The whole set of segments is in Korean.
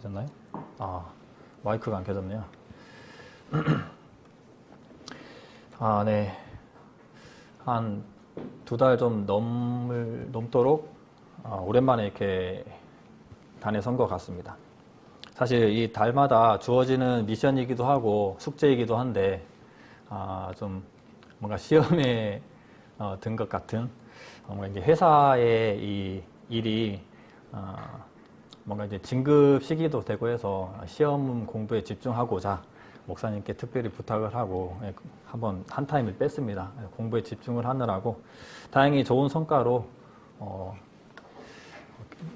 켜졌나요? 아, 마이크가 안 켜졌네요. 아, 네. 한 2달 좀 넘도록 오랜만에 이렇게 단에 선 것 같습니다. 사실 이 달마다 주어지는 미션이기도 하고 숙제이기도 한데 좀 뭔가 시험에 든 것 같은 뭔가 이제 회사의 이 일이 뭔가 이제 진급 시기도 되고 해서 시험 공부에 집중하고자 목사님께 특별히 부탁을 하고 한번 한 타임을 뺐습니다. 공부에 집중을 하느라고 다행히 좋은 성과로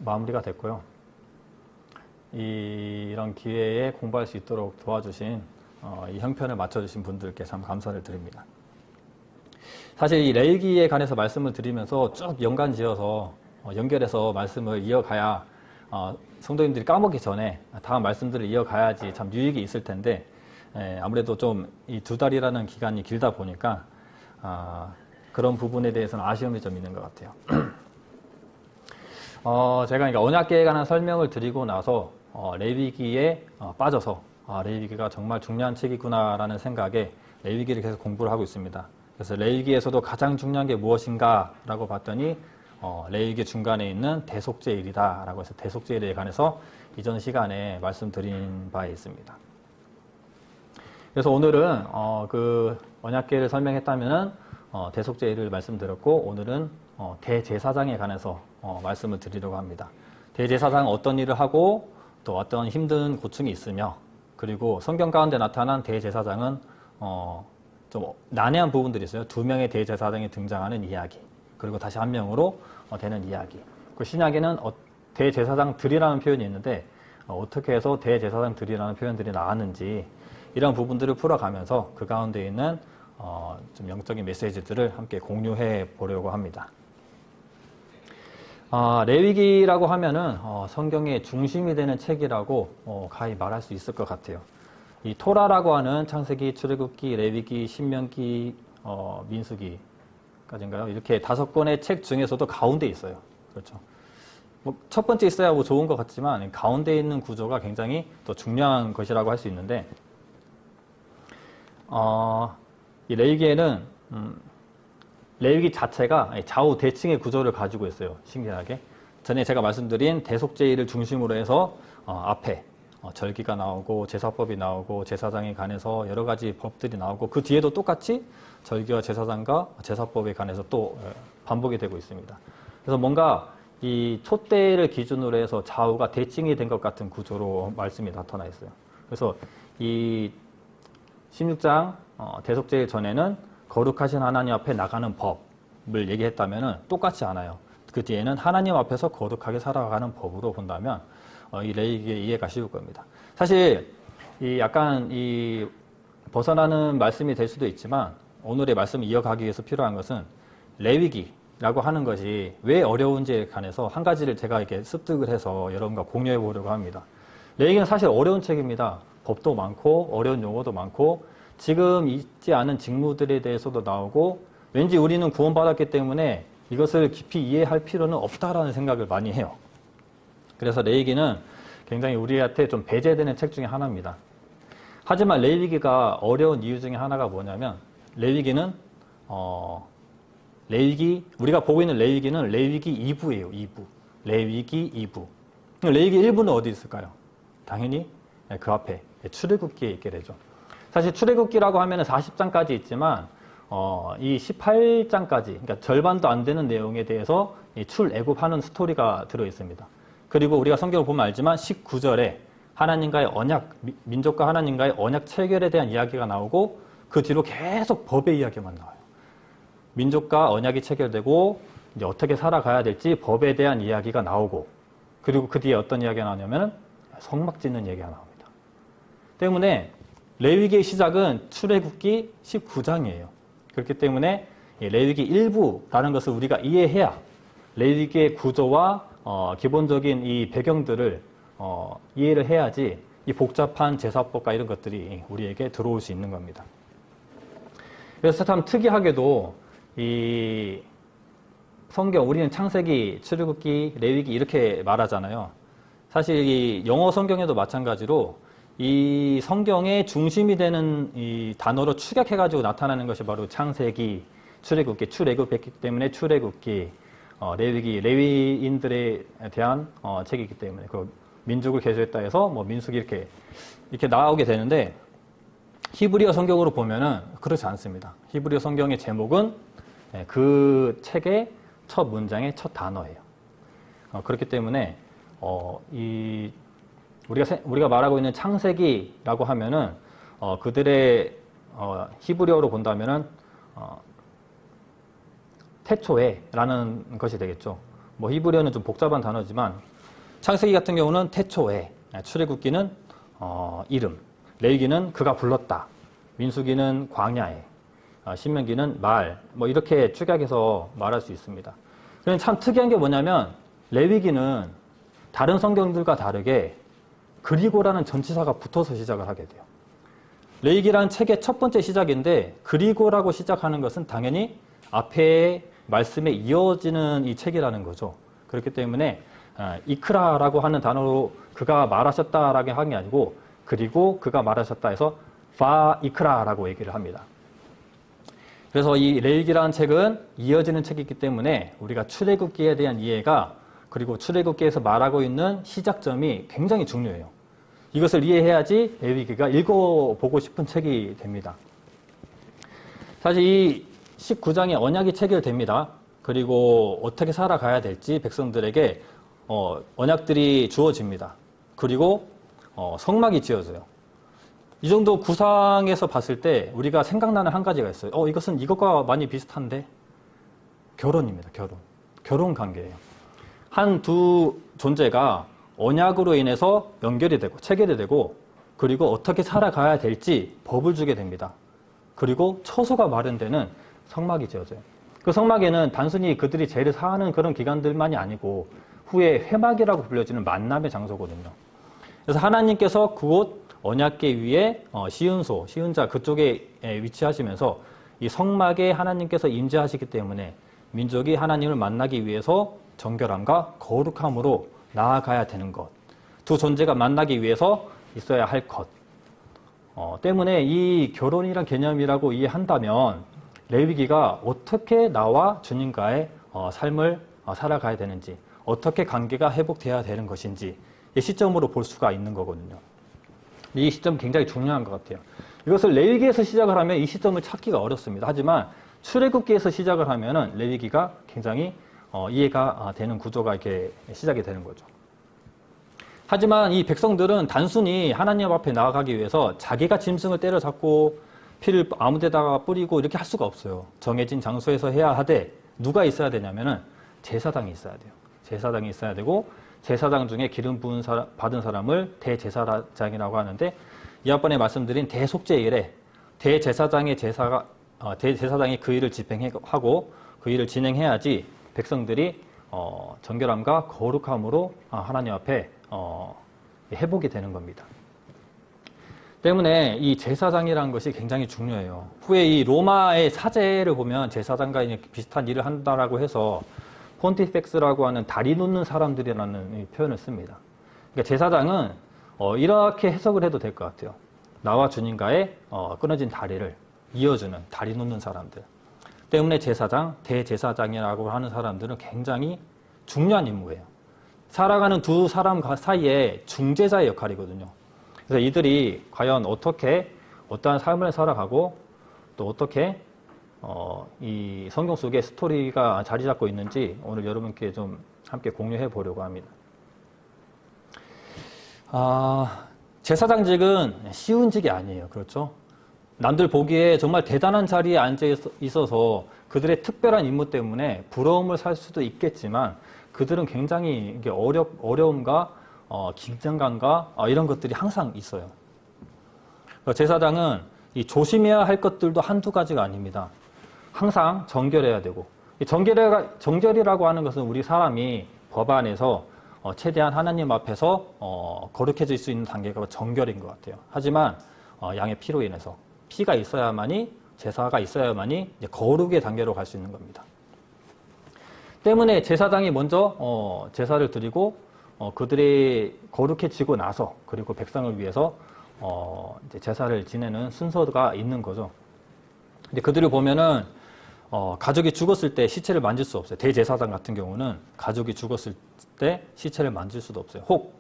마무리가 됐고요. 이런 기회에 공부할 수 있도록 도와주신 이 형편을 맞춰주신 분들께 참 감사를 드립니다. 사실 이 레위기에 관해서 말씀을 드리면서 쭉 연관지어서 연결해서 말씀을 이어가야 성도님들이 까먹기 전에 다음 말씀들을 이어가야지 참 유익이 있을 텐데 아무래도 좀 이 2달이라는 기간이 길다 보니까 그런 부분에 대해서는 아쉬움이 좀 있는 것 같아요. 제가 그러니까 언약계에 관한 설명을 드리고 나서 레위기에 빠져서 레위기가 정말 중요한 책이구나라는 생각에 레위기를 계속 공부를 하고 있습니다. 그래서 레위기에서도 가장 중요한 게 무엇인가 라고 봤더니 레위기 중간에 있는 대속죄일이다 라고 해서 대속죄일에 관해서 이전 시간에 말씀드린 바에 있습니다. 그래서 오늘은 그 언약궤를 설명했다면은 대속죄일을 말씀드렸고 오늘은 대제사장에 관해서 말씀을 드리려고 합니다. 대제사장은 어떤 일을 하고 또 어떤 힘든 고충이 있으며 그리고 성경 가운데 나타난 대제사장은 좀 난해한 부분들이 있어요. 2명의 대제사장이 등장하는 이야기 그리고 다시 1명으로 되는 이야기. 그 신약에는 대제사장들이라는 표현이 있는데 어떻게 해서 대제사장들이라는 표현들이 나왔는지 이런 부분들을 풀어가면서 그 가운데 있는 좀 영적인 메시지들을 함께 공유해 보려고 합니다. 레위기라고 하면은 성경의 중심이 되는 책이라고 가히 말할 수 있을 것 같아요. 이 토라라고 하는 창세기, 출애굽기, 레위기, 신명기, 민수기까지인가요? 이렇게 5권의 책 중에서도 가운데 있어요. 그렇죠. 뭐 첫 번째 있어야 뭐 좋은 것 같지만 가운데 있는 구조가 굉장히 더 중요한 것이라고 할 수 있는데 이 레위기에는 레위기 자체가 좌우 대칭의 구조를 가지고 있어요. 신기하게. 전에 제가 말씀드린 대속죄일을 중심으로 해서 앞에 절기가 나오고 제사법이 나오고 제사장에 관해서 여러 가지 법들이 나오고 그 뒤에도 똑같이 절기와 제사장과 제사법에 관해서 또 반복이 되고 있습니다. 그래서 뭔가 이 촛대를 기준으로 해서 좌우가 대칭이 된 것 같은 구조로 말씀이 나타나 있어요. 그래서 이 16장 대속죄일 전에는 거룩하신 하나님 앞에 나가는 법을 얘기했다면 똑같지 않아요. 그 뒤에는 하나님 앞에서 거룩하게 살아가는 법으로 본다면 이 레위기의 이해가 쉬울 겁니다. 사실 약간 벗어나는 말씀이 될 수도 있지만 오늘의 말씀을 이어가기 위해서 필요한 것은 레위기라고 하는 것이 왜 어려운지에 관해서 한 가지를 제가 이렇게 습득을 해서 여러분과 공유해 보려고 합니다. 레위기는 사실 어려운 책입니다. 법도 많고 어려운 용어도 많고 지금 있지 않은 직무들에 대해서도 나오고 왠지 우리는 구원받았기 때문에 이것을 깊이 이해할 필요는 없다라는 생각을 많이 해요. 그래서 레위기는 굉장히 우리한테 좀 배제되는 책 중에 하나입니다. 하지만 레위기가 어려운 이유 중에 하나가 뭐냐면 레위기는 우리가 보고 있는 레위기는 레위기 2부예요. 2부. 레위기 2부. 레위기 1부는 어디 있을까요? 당연히 그 앞에 출애굽기에 있게 되죠. 사실 출애굽기라고 하면 40장까지 있지만 이 18장까지 그러니까 절반도 안 되는 내용에 대해서 출애굽하는 스토리가 들어 있습니다. 그리고 우리가 성경을 보면 알지만 19절에 하나님과의 언약, 민족과 하나님과의 언약 체결에 대한 이야기가 나오고 그 뒤로 계속 법의 이야기만 나와요. 민족과 언약이 체결되고 이제 어떻게 살아가야 될지 법에 대한 이야기가 나오고 그리고 그 뒤에 어떤 이야기가 나오냐면 성막 짓는 얘기가 나옵니다. 때문에 레위기의 시작은 출애굽기 19장이에요. 그렇기 때문에 레위기 1부라는 것을 우리가 이해해야 레위기의 구조와 기본적인 이 배경들을 이해를 해야지 이 복잡한 제사법과 이런 것들이 우리에게 들어올 수 있는 겁니다. 그래서 참 특이하게도 이 성경 우리는 창세기, 출애굽기, 레위기 이렇게 말하잖아요. 사실 이 영어 성경에도 마찬가지로 이 성경의 중심이 되는 이 단어로 축약해가지고 나타나는 것이 바로 창세기, 출애굽기, 출애굽했기 때문에 출애굽기, 레위기, 레위인들에 대한 책이기 때문에 그 민족을 개조했다 해서 뭐 민수기 이렇게 나오게 되는데 히브리어 성경으로 보면은 그렇지 않습니다. 히브리어 성경의 제목은 그 책의 첫 문장의 첫 단어예요. 그렇기 때문에 우리가 말하고 있는 창세기라고 하면은 그들의 히브리어로 본다면은 태초에라는 것이 되겠죠. 뭐 히브리어는 좀 복잡한 단어지만 창세기 같은 경우는 태초에, 출애굽기는 이름, 레위기는 그가 불렀다, 민수기는 광야에, 신명기는 말, 뭐 이렇게 축약해서 말할 수 있습니다. 그럼 참 특이한 게 뭐냐면 레위기는 다른 성경들과 다르게 그리고라는 전치사가 붙어서 시작을 하게 돼요. 레위기라는 책의 첫 번째 시작인데 그리고라고 시작하는 것은 당연히 앞에 말씀에 이어지는 이 책이라는 거죠. 그렇기 때문에 이크라라고 하는 단어로 그가 말하셨다라고 하는 게 아니고 그리고 그가 말하셨다 해서 파 이크라라고 얘기를 합니다. 그래서 이 레위기라는 책은 이어지는 책이기 때문에 우리가 출애굽기에 대한 이해가 그리고 출애굽기에서 말하고 있는 시작점이 굉장히 중요해요. 이것을 이해해야지 레위기가 읽어보고 싶은 책이 됩니다. 사실 이 19장의 언약이 체결됩니다. 그리고 어떻게 살아가야 될지 백성들에게 언약들이 주어집니다. 그리고 성막이 지어져요. 이 정도 구상에서 봤을 때 우리가 생각나는 한 가지가 있어요. 이것은 이것과 많이 비슷한데 결혼입니다. 결혼 관계예요. 한 두 존재가 언약으로 인해서 연결이 되고 체결이 되고 그리고 어떻게 살아가야 될지 법을 주게 됩니다. 그리고 처소가 마련되는 성막이 지어져요. 그 성막에는 단순히 그들이 죄를 사하는 그런 기간들만이 아니고 후에 회막이라고 불려지는 만남의 장소거든요. 그래서 하나님께서 그곳 언약궤 위에 시은자 그쪽에 위치하시면서 이 성막에 하나님께서 임재하시기 때문에 민족이 하나님을 만나기 위해서 정결함과 거룩함으로 나아가야 되는 것, 두 존재가 만나기 위해서 있어야 할 것 때문에 이 결혼이란 개념이라고 이해한다면 레위기가 어떻게 나와 주님과의 삶을 살아가야 되는지, 어떻게 관계가 회복돼야 되는 것인지 이 시점으로 볼 수가 있는 거거든요. 이 시점 굉장히 중요한 것 같아요. 이것을 레위기에서 시작을 하면 이 시점을 찾기가 어렵습니다. 하지만 출애굽기에서 시작을 하면은 레위기가 굉장히 이해가 되는 구조가 이렇게 시작이 되는 거죠. 하지만 이 백성들은 단순히 하나님 앞에 나아가기 위해서 자기가 짐승을 때려잡고 피를 아무 데다가 뿌리고 이렇게 할 수가 없어요. 정해진 장소에서 해야 하되 누가 있어야 되냐면은 제사장이 있어야 돼요. 제사장이 있어야 되고 제사장 중에 기름 부은 받은 사람을 대제사장이라고 하는데 이 앞번에 말씀드린 대속죄일에 대제사장이 그 일을 집행하고 그 일을 진행해야지 백성들이 정결함과 거룩함으로 하나님 앞에 회복이 되는 겁니다. 때문에 이 제사장이라는 것이 굉장히 중요해요. 후에 이 로마의 사제를 보면 제사장과 비슷한 일을 한다라고 해서 폰티펙스라고 하는 다리 놓는 사람들이라는 표현을 씁니다. 그러니까 제사장은 이렇게 해석을 해도 될 것 같아요. 나와 주님과의 끊어진 다리를 이어주는 다리 놓는 사람들. 때문에 제사장, 대제사장이라고 하는 사람들은 굉장히 중요한 임무예요. 살아가는 두 사람 사이에 중재자의 역할이거든요. 그래서 이들이 과연 어떠한 삶을 살아가고 또 어떻게 이 성경 속에 스토리가 자리 잡고 있는지 오늘 여러분께 좀 함께 공유해 보려고 합니다. 제사장직은 쉬운 직이 아니에요. 그렇죠? 남들 보기에 정말 대단한 자리에 앉아 있어서 그들의 특별한 임무 때문에 부러움을 살 수도 있겠지만 그들은 굉장히 이게 어려움과 긴장감과 이런 것들이 항상 있어요. 제사장은 이 조심해야 할 것들도 한두 가지가 아닙니다. 항상 정결해야 되고, 정결이라고 하는 것은 우리 사람이 법 안에서 최대한 하나님 앞에서 거룩해질 수 있는 단계가 정결인 것 같아요. 하지만 양의 피로 인해서 피가 있어야만이, 제사가 있어야만이 이제 거룩의 단계로 갈 수 있는 겁니다. 때문에 제사장이 먼저 제사를 드리고 그들이 거룩해지고 나서 그리고 백성을 위해서 이제 제사를 지내는 순서가 있는 거죠. 근데 그들을 보면은 가족이 죽었을 때 시체를 만질 수 없어요. 대제사장 같은 경우는 가족이 죽었을 때 시체를 만질 수도 없어요. 혹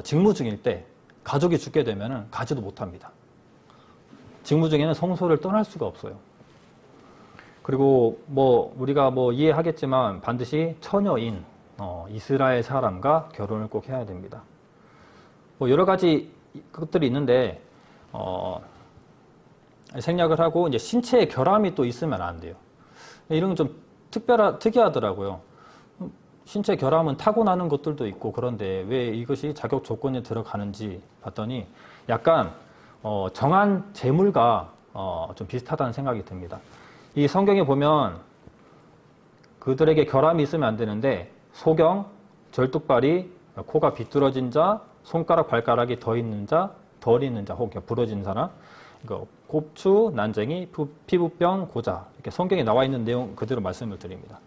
직무 중일 때 가족이 죽게 되면은 가지도 못합니다. 직무 중에는 성소를 떠날 수가 없어요. 그리고 우리가 이해하겠지만 반드시 처녀인 이스라엘 사람과 결혼을 꼭 해야 됩니다. 여러 가지 것들이 있는데 생략을 하고 이제 신체의 결함이 또 있으면 안 돼요. 이런 건 좀 특이하더라고요. 신체 결함은 타고나는 것들도 있고 그런데 왜 이것이 자격 조건에 들어가는지 봤더니 약간 정한 재물과 좀 비슷하다는 생각이 듭니다. 이 성경에 보면 그들에게 결함이 있으면 안 되는데 소경, 절뚝발이, 코가 비뚤어진 자, 손가락 발가락이 더 있는 자, 덜 있는 자, 혹 부러진 사람, 곱추, 난쟁이, 피부병, 고자 이렇게 성경에 나와 있는 내용 그대로 말씀을 드립니다.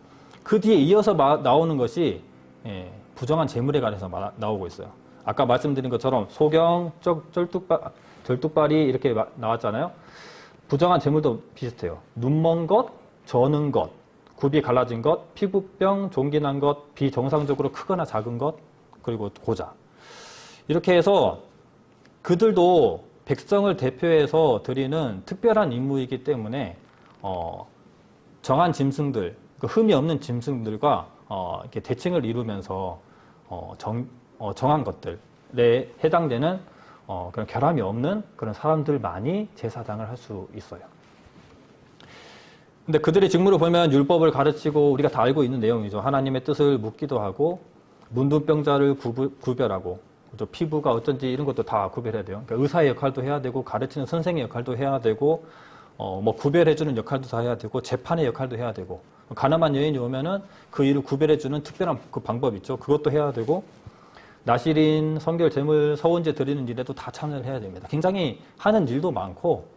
그 뒤에 이어서 나오는 것이 부정한 재물에 관해서 나오고 있어요. 아까 말씀드린 것처럼 소경, 절뚝발이 이렇게 나왔잖아요. 부정한 재물도 비슷해요. 눈먼 것, 저는 것, 굽이 갈라진 것, 피부병, 종기 난 것, 비정상적으로 크거나 작은 것, 그리고 고자. 이렇게 해서 그들도 백성을 대표해서 드리는 특별한 임무이기 때문에 정한 짐승들, 흠이 없는 짐승들과 이렇게 대칭을 이루면서 정한 것들에 해당되는 그런 결함이 없는 그런 사람들만이 제사장을 할 수 있어요. 근데 그들의 직무를 보면 율법을 가르치고 우리가 다 알고 있는 내용이죠. 하나님의 뜻을 묻기도 하고 문둥병자를 구별하고 피부가 어쩐지 이런 것도 다 구별해야 돼요. 그러니까 의사의 역할도 해야 되고 가르치는 선생의 역할도 해야 되고 구별해주는 역할도 다 해야 되고 재판의 역할도 해야 되고 가늠한 여인이 오면은 그 일을 구별해주는 특별한 그 방법 있죠. 그것도 해야 되고 나실인, 성결, 제물, 서원제 드리는 일에도 다 참여를 해야 됩니다. 굉장히 하는 일도 많고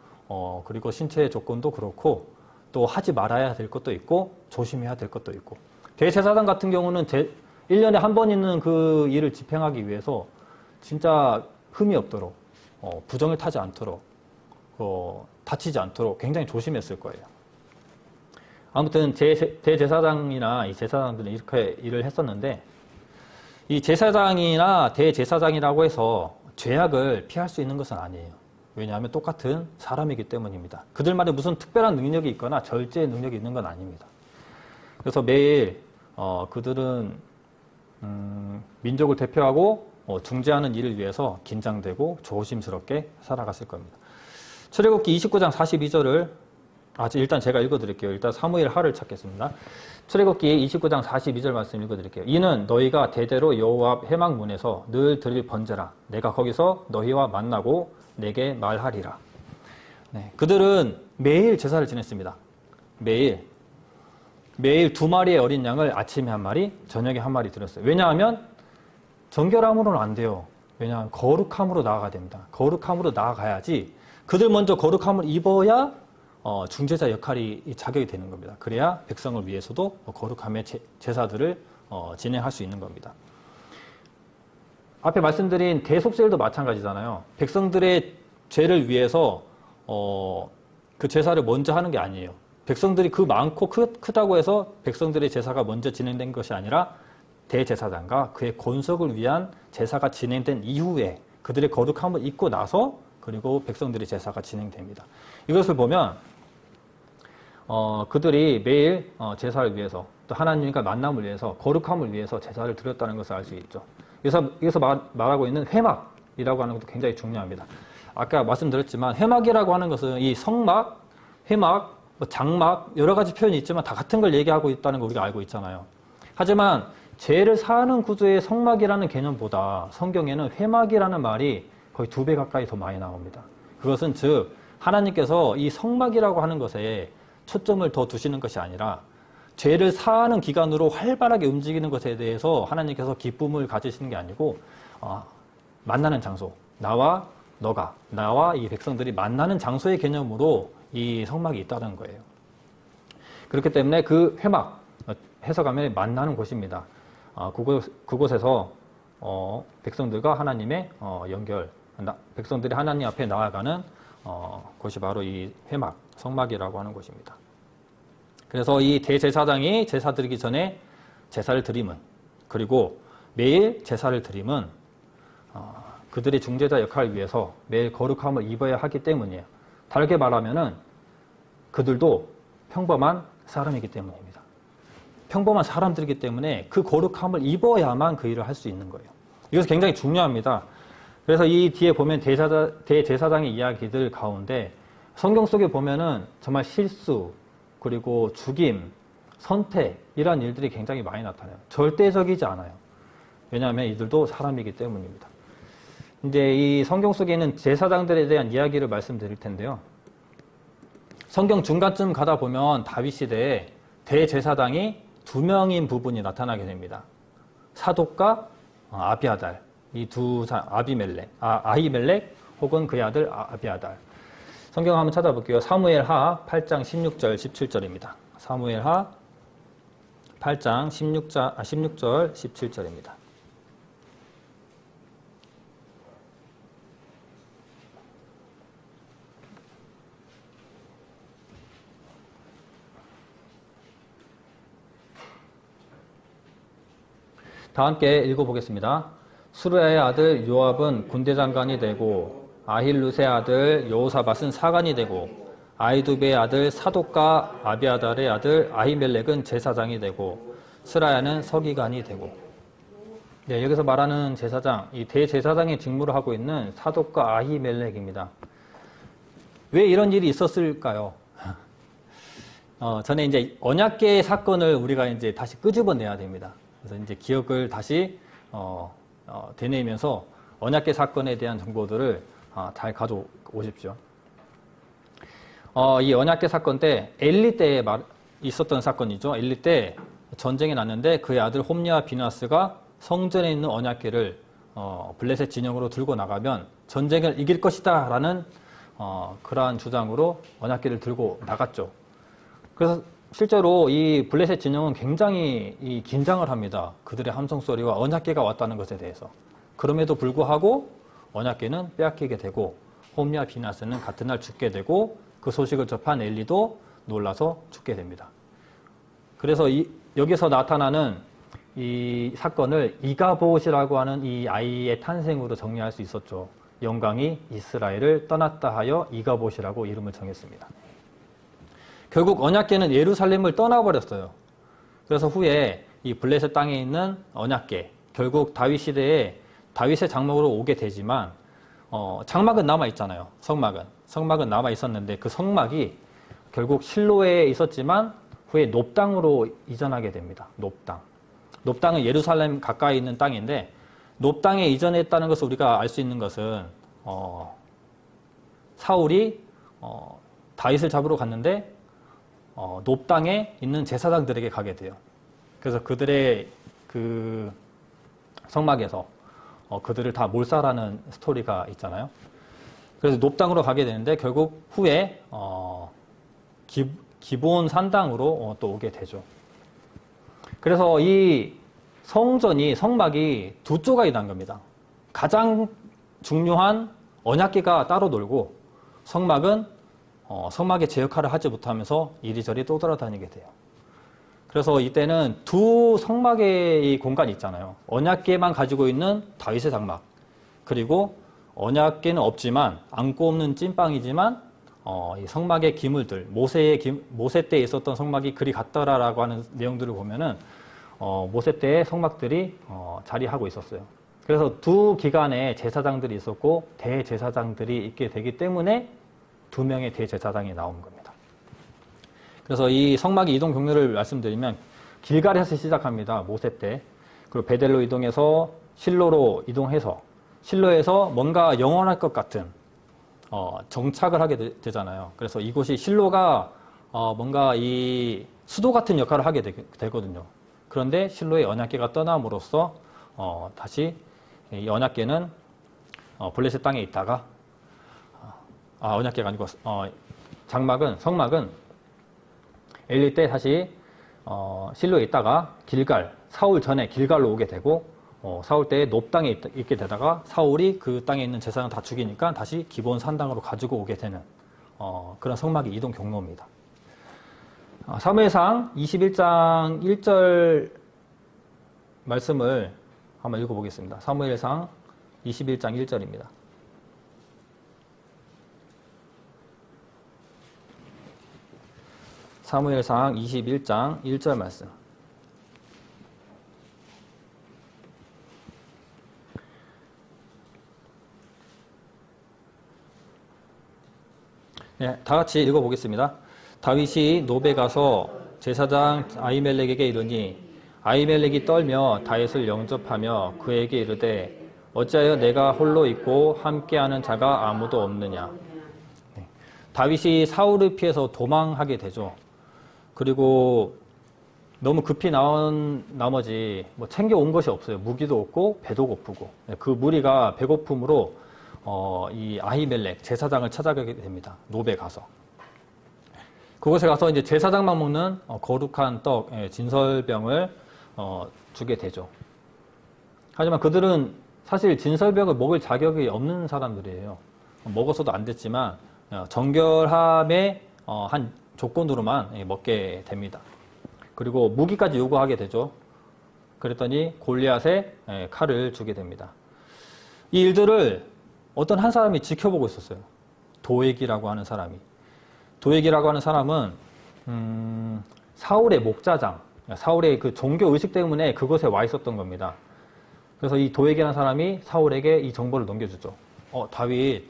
그리고 신체의 조건도 그렇고 또 하지 말아야 될 것도 있고 조심해야 될 것도 있고 대제사장 같은 경우는 1년에 한 번 있는 그 일을 집행하기 위해서 진짜 흠이 없도록 부정을 타지 않도록 다치지 않도록 굉장히 조심했을 거예요. 아무튼 대제사장이나 이 제사장들은 이렇게 일을 했었는데 이 제사장이나 대제사장이라고 해서 죄악을 피할 수 있는 것은 아니에요. 왜냐하면 똑같은 사람이기 때문입니다. 그들만의 무슨 특별한 능력이 있거나 절제의 능력이 있는 건 아닙니다. 그래서 매일 그들은 민족을 대표하고 중재하는 일을 위해서 긴장되고 조심스럽게 살아갔을 겁니다. 출애굽기 29장 42절을 일단 제가 읽어드릴게요. 일단 사무엘 하를 찾겠습니다. 출애굽기 29장 42절 말씀 읽어드릴게요. 이는 너희가 대대로 여호와 앞 회막문에서 늘 드릴 번제라. 내가 거기서 너희와 만나고 내게 말하리라. 네, 그들은 매일 제사를 지냈습니다. 매일 2마리의 어린 양을 아침에 1마리, 저녁에 1마리 드렸어요. 왜냐하면 정결함으로는 안 돼요. 왜냐하면 거룩함으로 나아가야 됩니다. 거룩함으로 나아가야지 그들 먼저 거룩함을 입어야 중재자 역할이 자격이 되는 겁니다. 그래야 백성을 위해서도 거룩함의 제사들을 진행할 수 있는 겁니다. 앞에 말씀드린 대속제일도 마찬가지잖아요. 백성들의 죄를 위해서 그 제사를 먼저 하는 게 아니에요. 백성들이 그 많고 크다고 해서 백성들의 제사가 먼저 진행된 것이 아니라 대제사장과 그의 권속을 위한 제사가 진행된 이후에 그들의 거룩함을 입고 나서 그리고 백성들의 제사가 진행됩니다. 이것을 보면 그들이 매일 제사를 위해서 또 하나님과 만남을 위해서 거룩함을 위해서 제사를 드렸다는 것을 알 수 있죠. 여기서 말하고 있는 회막이라고 하는 것도 굉장히 중요합니다. 아까 말씀드렸지만 회막이라고 하는 것은 이 성막, 회막, 장막 여러 가지 표현이 있지만 다 같은 걸 얘기하고 있다는 걸 우리가 알고 있잖아요. 하지만 죄를 사하는 구조의 성막이라는 개념보다 성경에는 회막이라는 말이 거의 2배 가까이 더 많이 나옵니다. 그것은 즉 하나님께서 이 성막이라고 하는 것에 초점을 더 두시는 것이 아니라 죄를 사하는 기간으로 활발하게 움직이는 것에 대해서 하나님께서 기쁨을 가지시는 게 아니고 만나는 장소, 나와 너가, 나와 이 백성들이 만나는 장소의 개념으로 이 성막이 있다는 거예요. 그렇기 때문에 그 회막, 해석하면 만나는 곳입니다. 그곳에서 백성들과 하나님의 백성들이 하나님 앞에 나아가는 곳이 바로 이 회막, 성막이라고 하는 곳입니다. 그래서 이 대제사장이 제사 드리기 전에 제사를 드림은, 그리고 매일 제사를 드림은 그들의 중재자 역할을 위해서 매일 거룩함을 입어야 하기 때문이에요. 다르게 말하면은 그들도 평범한 사람이기 때문입니다. 평범한 사람들이기 때문에 그 거룩함을 입어야만 그 일을 할 수 있는 거예요. 이것이 굉장히 중요합니다. 그래서 이 뒤에 보면 대제사장의 이야기들 가운데 성경 속에 보면은 정말 실수, 그리고 죽임, 선택, 이런 일들이 굉장히 많이 나타나요. 절대적이지 않아요. 왜냐하면 이들도 사람이기 때문입니다. 이제 이 성경 속에 있는 제사장들에 대한 이야기를 말씀드릴 텐데요. 성경 중간쯤 가다 보면 다윗 시대에 대제사장이 2명인 부분이 나타나게 됩니다. 사독과 아비아달, 이 두 아히멜렉 혹은 그의 아들 아비아달. 성경 한번 찾아볼게요. 사무엘하 8장 16절 17절입니다. 사무엘하 8장 16절 17절입니다. 다 함께 읽어보겠습니다. 수르야의 아들 요압은 군대장관이 되고 아힐룻의 아들 여호사밧은 사관이 되고 아히두베의 아들 사독과 아비아달의 아들 아히멜렉은 제사장이 되고 스라야는 서기관이 되고. 네, 여기서 말하는 제사장, 이 대제사장의 직무를 하고 있는 사독과 아히멜렉입니다. 왜 이런 일이 있었을까요? 전에 이제 언약궤 사건을 우리가 이제 다시 끄집어내야 됩니다. 그래서 이제 기억을 다시 되뇌면서 언약궤 사건에 대한 정보들을 잘 가져오십시오. 이 언약궤 사건 때 엘리 때에 있었던 사건이죠. 엘리 때 전쟁이 났는데 그의 아들 홈리와 비나스가 성전에 있는 언약궤를 블레셋 진영으로 들고 나가면 전쟁을 이길 것이다 라는 그러한 주장으로 언약궤를 들고 나갔죠. 그래서 실제로 이 블레셋 진영은 굉장히 긴장을 합니다. 그들의 함성 소리와 언약궤가 왔다는 것에 대해서. 그럼에도 불구하고 언약궤는 빼앗기게 되고 홈리와 비나스는 같은 날 죽게 되고 그 소식을 접한 엘리도 놀라서 죽게 됩니다. 그래서 여기서 나타나는 이 사건을 이가봇이라고 하는 이 아이의 탄생으로 정리할 수 있었죠. 영광이 이스라엘을 떠났다 하여 이가봇이라고 이름을 정했습니다. 결국 언약궤는 예루살렘을 떠나버렸어요. 그래서 후에 이 블레셋 땅에 있는 언약궤, 결국 다윗 시대에 다윗의 장막으로 오게 되지만 장막은 남아있잖아요. 성막은 남아있었는데 그 성막이 결국 실로에 있었지만 후에 놉당으로 이전하게 됩니다. 놉당은 예루살렘 가까이 있는 땅인데 놉당에 이전했다는 것을 우리가 알 수 있는 것은 사울이 다윗을 잡으러 갔는데 놉당에 있는 제사장들에게 가게 돼요. 그래서 그들의 그 성막에서 그들을 다 몰살하는 스토리가 있잖아요. 그래서 놉당으로 가게 되는데 결국 후에 기본 산당으로 또 오게 되죠. 그래서 이 성막이 두 조각이 난 겁니다. 가장 중요한 언약궤가 따로 놀고 성막은 성막의 제 역할을 하지 못하면서 이리저리 떠돌아다니게 돼요. 그래서 이때는 두 성막의 이 공간이 있잖아요. 언약궤만 가지고 있는 다윗의 장막, 그리고 언약궤는 없지만 안고 없는 찐빵이지만 이 성막의 기물들, 모세 때에 있었던 성막이 그리 같더라라고 하는 내용들을 보면은 모세 때의 성막들이 자리하고 있었어요. 그래서 두 기관에 제사장들이 있었고 대제사장들이 있게 되기 때문에 2명의 대제사장이 나온 겁니다. 그래서 이 성막의 이동 경로를 말씀드리면 길갈에서 시작합니다. 모세 때. 그리고 베델로 이동해서 실로로 이동해서 실로에서 뭔가 영원할 것 같은 정착을 하게 되잖아요. 그래서 이곳이 실로가 뭔가 이 수도 같은 역할을 하게 되거든요. 그런데 실로의 언약궤가 떠남으로써 다시 이 언약궤는 블레셋 땅에 있다가 언약궤가 아니고 성막은 엘리 때 다시 실로에 있다가 사울 전에 길갈로 오게 되고 사울 때에 높 땅에 있게 되다가 사울이 그 땅에 있는 제사장 다 죽이니까 다시 기본 산당으로 가지고 오게 되는 그런 성막의 이동 경로입니다. 사무엘상 21장 1절 말씀을 한번 읽어보겠습니다. 사무엘상 21장 1절입니다. 사무엘상 21장 1절 말씀. 네, 다 같이 읽어보겠습니다. 다윗이 노베 가서 제사장 아히멜렉에게 이르니 아히멜렉이 떨며 다윗을 영접하며 그에게 이르되 어찌하여 내가 홀로 있고 함께하는 자가 아무도 없느냐. 네, 다윗이 사울을 피해서 도망하게 되죠. 그리고 너무 급히 나온 나머지 뭐 챙겨온 것이 없어요. 무기도 없고 배도 고프고. 네, 그 무리가 배고픔으로 이 아히멜렉 제사장을 찾아가게 됩니다. 노베 가서. 그곳에 가서 이제 제사장만 먹는 거룩한 떡, 진설병을 주게 되죠. 하지만 그들은 사실 진설병을 먹을 자격이 없는 사람들이에요. 먹어서도 안 됐지만 정결함의 한 조건으로만 먹게 됩니다. 그리고 무기까지 요구하게 되죠. 그랬더니 골리앗의 칼을 주게 됩니다. 이 일들을 어떤 한 사람이 지켜보고 있었어요. 도액이라고 하는 사람이. 도액이라고 하는 사람은 사울의 목자장, 사울의 그 종교 의식 때문에 그곳에 와 있었던 겁니다. 그래서 이 도액이라는 사람이 사울에게 이 정보를 넘겨주죠. 다윗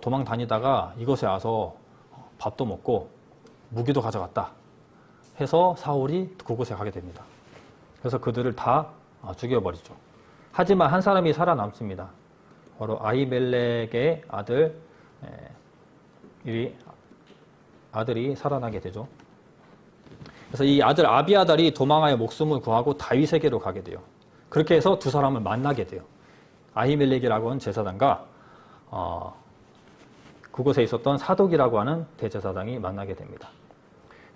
도망 다니다가 이곳에 와서 밥도 먹고 무기도 가져갔다 해서 사울이 그곳에 가게 됩니다. 그래서 그들을 다 죽여버리죠. 하지만 한 사람이 살아남습니다. 바로 아히멜렉의 아들이 살아나게 되죠. 그래서 이 아들 아비아달이 도망하여 목숨을 구하고 다윗에게로 가게 돼요. 그렇게 해서 두 사람을 만나게 돼요. 아히멜렉이라고 하는 제사장과 그곳에 있었던 사독이라고 하는 대제사장이 만나게 됩니다.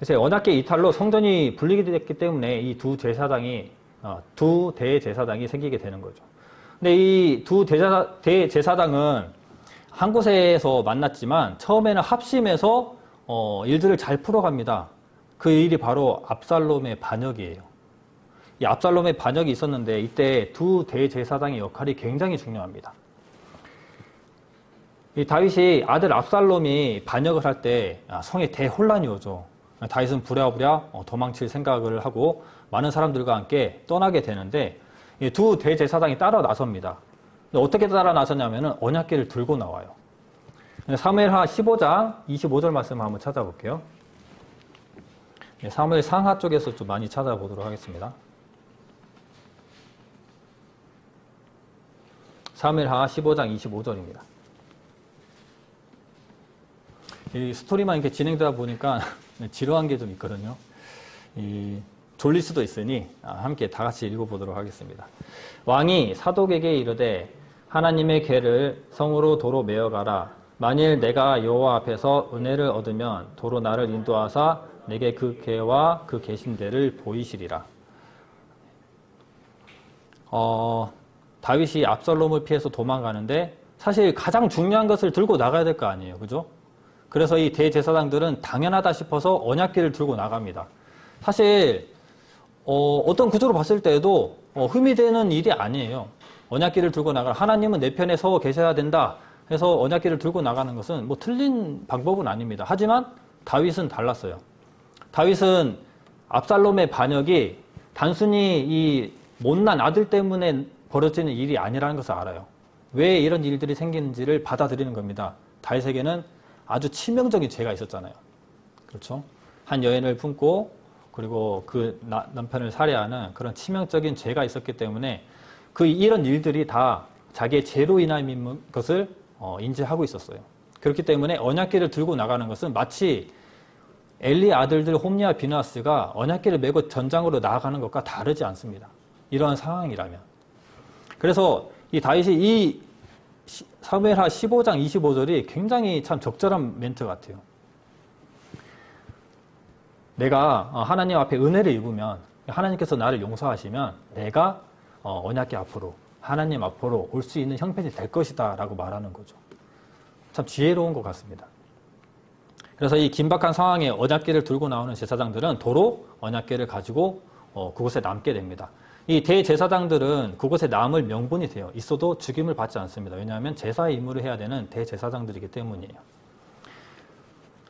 그래서 언약궤 이탈로 성전이 분리게 됐기 때문에 이 두 대제사장이 생기게 되는 거죠. 근데 이 두 대제사장은 한 곳에서 만났지만 처음에는 합심해서 일들을 잘 풀어갑니다. 그 일이 바로 압살롬의 반역이에요. 이 압살롬의 반역이 있었는데 이때 두 대제사장의 역할이 굉장히 중요합니다. 이 다윗이 아들 압살롬이 반역을 할 때 성에 대혼란이 오죠. 다윗은 부랴부랴 도망칠 생각을 하고 많은 사람들과 함께 떠나게 되는데 이 두 대제사장이 따라 나섭니다. 어떻게 따라 나섰냐면 언약궤를 들고 나와요. 사무엘하 15장 25절 말씀을 한번 찾아볼게요. 사무엘 상하 쪽에서 좀 많이 찾아보도록 하겠습니다. 사무엘하 15장 25절입니다. 이 스토리만 이렇게 진행되다 보니까 지루한 게 좀 있거든요. 졸릴 수도 있으니 함께 다 같이 읽어보도록 하겠습니다. 왕이 사독에게 이르되 하나님의 궤를 성으로 도로 메어가라. 만일 내가 여호와 앞에서 은혜를 얻으면 도로 나를 인도하사 내게 그 궤와 그 계신 데를 보이시리라. 다윗이 압살롬을 피해서 도망가는데 사실 가장 중요한 것을 들고 나가야 될 거 아니에요. 그죠? 그래서 이 대제사장들은 당연하다 싶어서 언약궤를 들고 나갑니다. 사실 어떤 구조로 봤을 때도 흠이 되는 일이 아니에요. 언약궤를 들고 나가 하나님은 내 편에 서 계셔야 된다 해서 언약궤를 들고 나가는 것은 뭐 틀린 방법은 아닙니다. 하지만 다윗은 달랐어요. 다윗은 압살롬의 반역이 단순히 이 못난 아들 때문에 벌어지는 일이 아니라는 것을 알아요. 왜 이런 일들이 생기는지를 받아들이는 겁니다. 다윗에게는 아주 치명적인 죄가 있었잖아요. 그렇죠? 한 여인을 품고 그리고 그 남편을 살해하는 그런 치명적인 죄가 있었기 때문에 이런 일들이 다 자기의 죄로 인한 것을 인지하고 있었어요. 그렇기 때문에 언약궤를 들고 나가는 것은 마치 엘리 아들들 홈리와 비느하스가 언약궤를 메고 전장으로 나아가는 것과 다르지 않습니다. 이러한 상황이라면. 그래서 이 다윗이 이 사무엘하 15장 25절이 굉장히 참 적절한 멘트 같아요. 내가 하나님 앞에 은혜를 입으면 하나님께서 나를 용서하시면 내가 언약궤 앞으로, 하나님 앞으로 올 수 있는 형편이 될 것이다 라고 말하는 거죠. 참 지혜로운 것 같습니다. 그래서 이 긴박한 상황에 언약궤를 들고 나오는 제사장들은 도로 언약궤를 가지고 그곳에 남게 됩니다. 이 대제사장들은 그곳에 남을 명분이 돼요. 있어도 죽임을 받지 않습니다. 왜냐하면 제사의 임무를 해야 되는 대제사장들이기 때문이에요.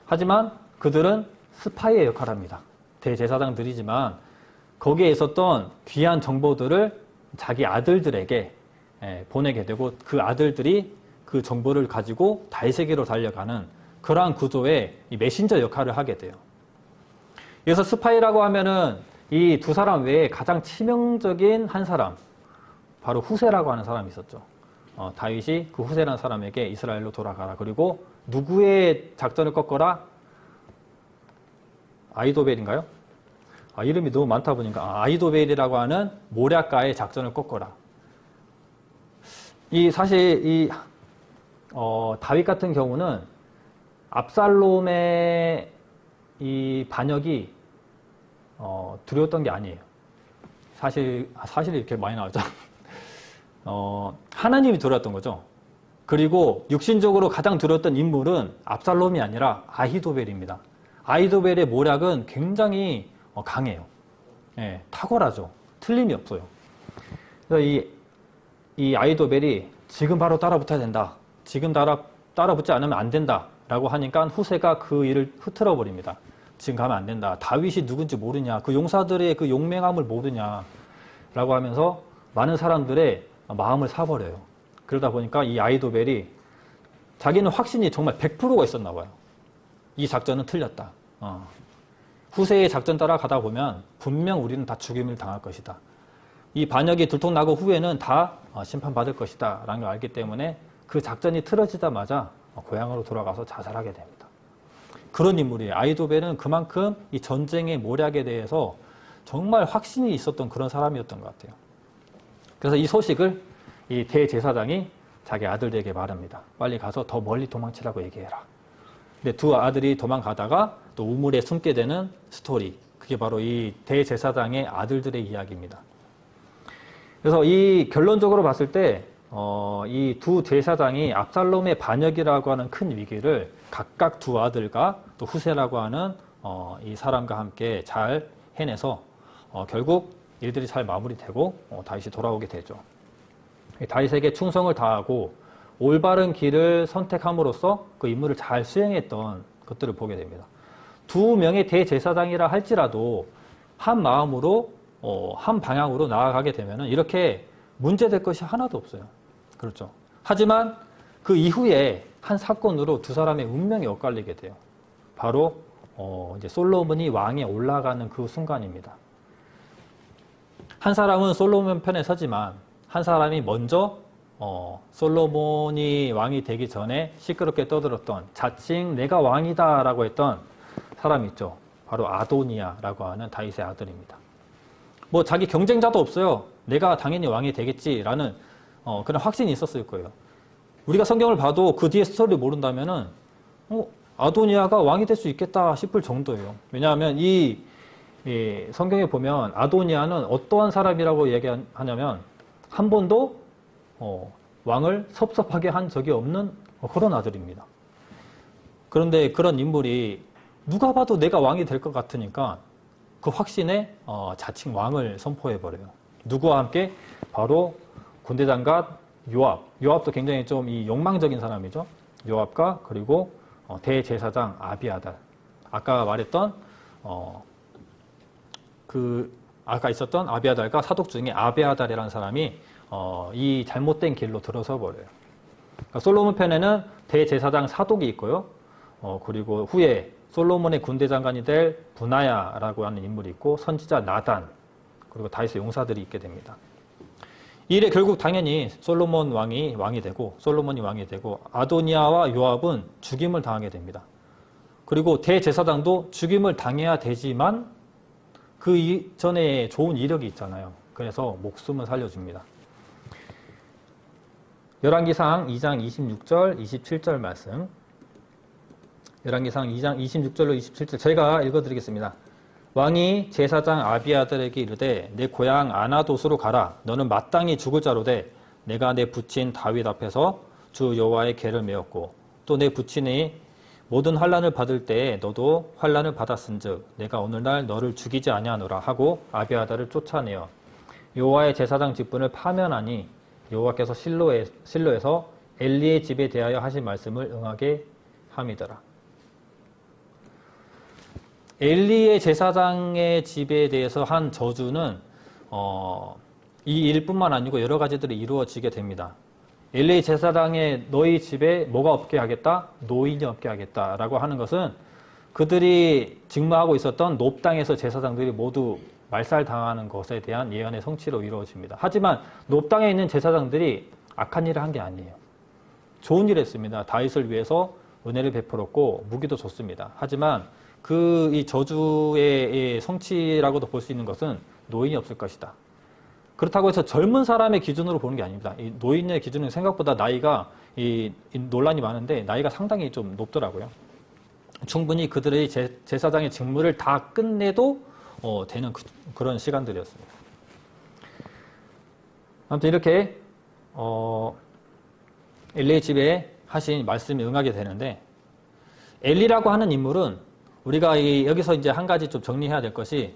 하지만 그들은 스파이의 역할을 합니다. 대제사장들이지만 거기에 있었던 귀한 정보들을 자기 아들들에게 보내게 되고 그 아들들이 그 정보를 가지고 다윗에게로 달려가는 그러한 구조의 이 메신저 역할을 하게 돼요. 여기서 스파이라고 하면은 이 두 사람 외에 가장 치명적인 한 사람, 바로 후세라고 하는 사람이 있었죠. 다윗이 그 후세라는 사람에게 이스라엘로 돌아가라. 그리고 누구의 작전을 꺾어라? 아이도벨인가요? 이름이 너무 많다 보니까 아이도벨이라고 하는 모략가의 작전을 꺾어라. 사실 다윗 같은 경우는 압살롬의 이 반역이 두려웠던 게 아니에요. 사실 이렇게 많이 나오죠. 하나님이 두려웠던 거죠. 그리고 육신적으로 가장 두려웠던 인물은 압살롬이 아니라 아히도벨입니다. 아히도벨의 모략은 굉장히 강해요. 예, 탁월하죠. 틀림이 없어요. 그래서 이 아히도벨이 지금 바로 따라붙어야 된다. 지금 따라붙지 않으면 안 된다. 라고 하니까 후세가 그 일을 흐트러 버립니다. 지금 가면 안 된다. 다윗이 누군지 모르냐. 그 용사들의 그 용맹함을 모르냐. 라고 하면서 많은 사람들의 마음을 사버려요. 그러다 보니까 이 아히도벨이 자기는 확신이 정말 100%가 있었나 봐요. 이 작전은 틀렸다. 후세의 작전 따라가다 보면 분명 우리는 다 죽임을 당할 것이다. 이 반역이 들통나고 후에는 다 심판받을 것이다. 라는 걸 알기 때문에 그 작전이 틀어지자마자 고향으로 돌아가서 자살하게 됩니다. 그런 인물이에요. 아히도벨은 그만큼 이 전쟁의 모략에 대해서 정말 확신이 있었던 그런 사람이었던 것 같아요. 그래서 이 소식을 이 대제사장이 자기 아들들에게 말합니다. 빨리 가서 더 멀리 도망치라고 얘기해라. 근데 두 아들이 도망가다가 또 우물에 숨게 되는 스토리. 그게 바로 이 대제사장의 아들들의 이야기입니다. 그래서 이 결론적으로 봤을 때 이 두 제사장이 압살롬의 반역이라고 하는 큰 위기를 각각 두 아들과 또 후세라고 하는 이 사람과 함께 잘 해내서 결국 일들이 잘 마무리되고 다윗이 돌아오게 되죠. 다윗에게 충성을 다하고 올바른 길을 선택함으로써 그 임무를 잘 수행했던 것들을 보게 됩니다. 두 명의 대제사장이라 할지라도 한 마음으로 한 방향으로 나아가게 되면 이렇게 문제될 것이 하나도 없어요. 그렇죠. 하지만 그 이후에 한 사건으로 두 사람의 운명이 엇갈리게 돼요. 바로 이제 솔로몬이 왕에 올라가는 그 순간입니다. 한 사람은 솔로몬 편에 서지만 한 사람이 먼저 솔로몬이 왕이 되기 전에 시끄럽게 떠들었던 자칭 내가 왕이다 라고 했던 사람이 있죠. 바로 아도니아라고 하는 다윗의 아들입니다. 뭐 자기 경쟁자도 없어요. 내가 당연히 왕이 되겠지라는 그런 확신이 있었을 거예요. 우리가 성경을 봐도 그 뒤에 스토리를 모른다면은 아도니아가 왕이 될 수 있겠다 싶을 정도예요. 왜냐하면 이 성경에 보면 아도니아는 어떠한 사람이라고 얘기하냐면 한 번도 왕을 섭섭하게 한 적이 없는 그런 아들입니다. 그런데 그런 인물이 누가 봐도 내가 왕이 될 것 같으니까 그 확신에 자칭 왕을 선포해버려요. 누구와 함께? 바로 군대장관 요압도 굉장히 좀 이 욕망적인 사람이죠. 요압과 그리고 대제사장 아비아달. 아까 말했던 아까 있었던 아비아달과 사독 중에 아비아달이라는 사람이 이 잘못된 길로 들어서 버려요. 그러니까 솔로몬 편에는 대제사장 사독이 있고요. 그리고 후에 솔로몬의 군대 장관이 될 분하야라고 하는 인물이 있고 선지자 나단 그리고 다윗의 용사들이 있게 됩니다. 이 일에 결국 당연히 솔로몬이 왕이 되고 아도니아와 요압은 죽임을 당하게 됩니다. 그리고 대제사장도 죽임을 당해야 되지만 그 이전에 좋은 이력이 있잖아요. 그래서 목숨을 살려줍니다. 열왕기상 2장 26절, 27절 말씀. 열왕기상 2장 26절로 27절 제가 읽어드리겠습니다. 왕이 제사장 아비아달에게 이르되 내 고향 아나돗으로 가라. 너는 마땅히 죽을 자로 돼. 내가 내 부친 다윗 앞에서 주 여호와의 계를 메었고 또 내 부친이 모든 환난을 받을 때에 너도 환난을 받았은즉 내가 오늘날 너를 죽이지 아니하노라 하고 아비아달을 쫓아내어 여호와의 제사장 직분을 파면하니 여호와께서 실로에서 엘리의 집에 대하여 하신 말씀을 응하게 함이더라. 엘리의 제사장의 집에 대해서 한 저주는 이 일뿐만 아니고 여러 가지들이 이루어지게 됩니다. 엘리 제사장의 너희 집에 뭐가 없게 하겠다? 노인이 없게 하겠다라고 하는 것은 그들이 직무하고 있었던 놉당에서 제사장들이 모두 말살당하는 것에 대한 예언의 성취로 이루어집니다. 하지만 놉당에 있는 제사장들이 악한 일을 한 게 아니에요. 좋은 일을 했습니다. 다윗을 위해서 은혜를 베풀었고 무기도 줬습니다. 하지만 이 저주의 성취라고도 볼 수 있는 것은 노인이 없을 것이다. 그렇다고 해서 젊은 사람의 기준으로 보는 게 아닙니다. 이 노인의 기준은 생각보다 나이가 이 논란이 많은데 나이가 상당히 좀 높더라고요. 충분히 그들의 제사장의 직무를 다 끝내도 되는 그런 시간들이었습니다. 아무튼 이렇게 엘리의 집에 하신 말씀이 응하게 되는데 엘리라고 하는 인물은 우리가 여기서 이제 한 가지 좀 정리해야 될 것이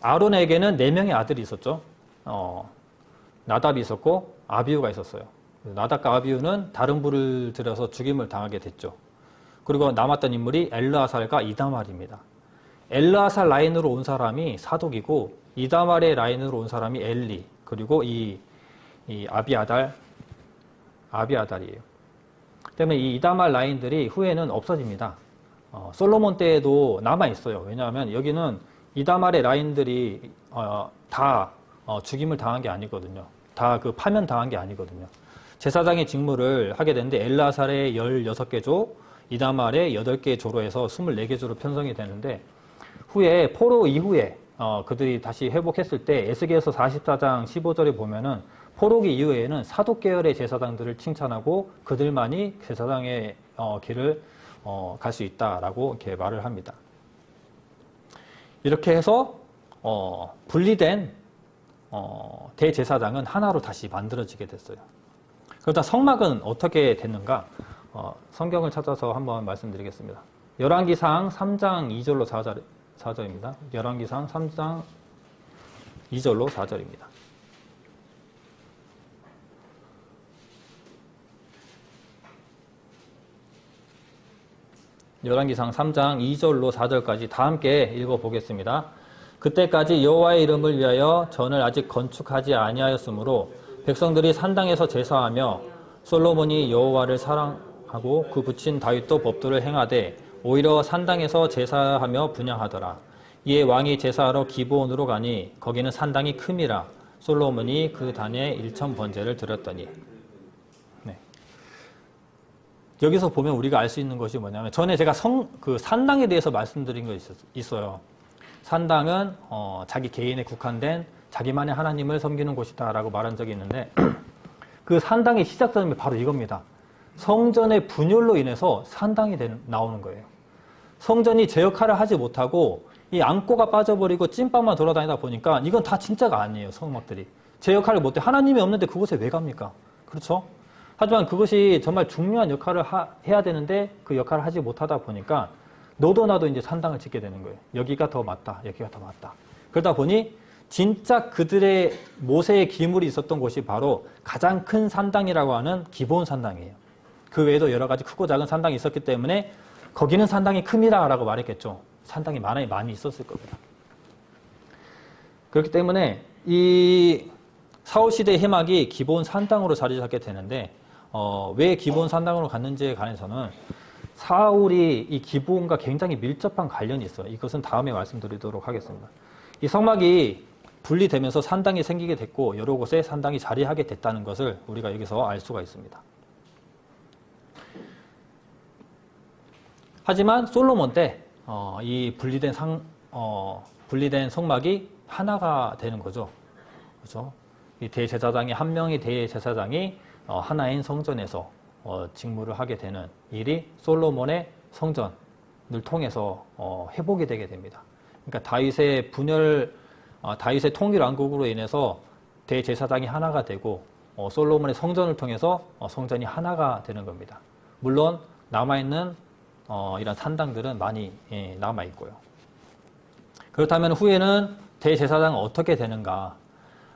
아론에게는 4명의 아들이 있었죠. 나답이 있었고 아비후가 있었어요. 나답과 아비후는 다른 불을 들여서 죽임을 당하게 됐죠. 그리고 남았던 인물이 엘르아살과 이다말입니다. 엘르아살 라인으로 온 사람이 사독이고 이다말의 라인으로 온 사람이 엘리 그리고 이 아비아달이에요. 때문에 이 이다말 라인들이 후에는 없어집니다. 솔로몬 때에도 남아 있어요. 왜냐하면 여기는 이다말의 라인들이 다 죽임을 당한 게 아니거든요. 다 파면 당한 게 아니거든요. 제사장의 직무를 하게 되는데 엘르아살의 16개 조, 이다말의 8개 조로 해서 24개 조로 편성이 되는데 후에 포로 이후에 그들이 다시 회복했을 때 에스겔서 44장 15절에 보면은 포로기 이후에는 사독 계열의 제사장들을 칭찬하고 그들만이 제사장의 길을 갈 수 있다라고 이렇게 말을 합니다. 이렇게 해서 분리된 대제사장은 하나로 다시 만들어지게 됐어요. 그러다 성막은 어떻게 됐는가? 성경을 찾아서 한번 말씀드리겠습니다. 열왕기상 3장 2절로 4절입니다. 열왕기상 3장 2절로 4절입니다. 열왕기상 3장 2절로 4절까지 다 함께 읽어보겠습니다. 그때까지 여호와의 이름을 위하여 전을 아직 건축하지 아니하였으므로 백성들이 산당에서 제사하며 솔로몬이 여호와를 사랑하고 그 부친 다윗도 법도를 행하되 오히려 산당에서 제사하며 분향하더라. 이에 왕이 제사하러 기브온으로 가니 거기는 산당이 큼이라 솔로몬이 그 단에 1,000번제를 드렸더니. 여기서 보면 우리가 알 수 있는 것이 뭐냐면 전에 제가 산당에 대해서 말씀드린 거 있어요. 산당은 자기 개인에 국한된 자기만의 하나님을 섬기는 곳이다 라고 말한 적이 있는데 그 산당의 시작점이 바로 이겁니다. 성전의 분열로 인해서 산당이 나오는 거예요. 성전이 제 역할을 하지 못하고 이 안고가 빠져버리고 찐빵만 돌아다니다 보니까 이건 다 진짜가 아니에요. 성막들이. 제 역할을 못해. 하나님이 없는데 그곳에 왜 갑니까? 그렇죠? 하지만 그것이 정말 중요한 역할을 해야 되는데 그 역할을 하지 못하다 보니까 너도 나도 이제 산당을 짓게 되는 거예요. 여기가 더 맞다. 여기가 더 맞다. 그러다 보니 진짜 그들의 모세의 기물이 있었던 곳이 바로 가장 큰 산당이라고 하는 기브온 산당이에요. 그 외에도 여러 가지 크고 작은 산당이 있었기 때문에 거기는 산당이 큽니다 라고 말했겠죠. 산당이 많이 있었을 겁니다. 그렇기 때문에 이 사울시대의 해막이 기브온 산당으로 자리 잡게 되는데 왜 기브온 산당으로 갔는지에 관해서는 사울이 이 기브온과 굉장히 밀접한 관련이 있어요. 이것은 다음에 말씀드리도록 하겠습니다. 이 성막이 분리되면서 산당이 생기게 됐고 여러 곳에 산당이 자리하게 됐다는 것을 우리가 여기서 알 수가 있습니다. 하지만 솔로몬 때 이 분리된 성막이 하나가 되는 거죠. 그렇죠? 이 대제사장이 한 명의 대제사장이 하나인 성전에서 직무를 하게 되는 일이 솔로몬의 성전, 통해서 회복이 되게 됩니다. 그러니까 다윗의 분열, 다윗의 통일 왕국으로 인해서 대제사장이 하나가 되고 솔로몬의 성전을 통해서 성전이 하나가 되는 겁니다. 물론 남아있는 이런 산당들은 많이 남아있고요. 그렇다면 후에는 대제사장은 어떻게 되는가?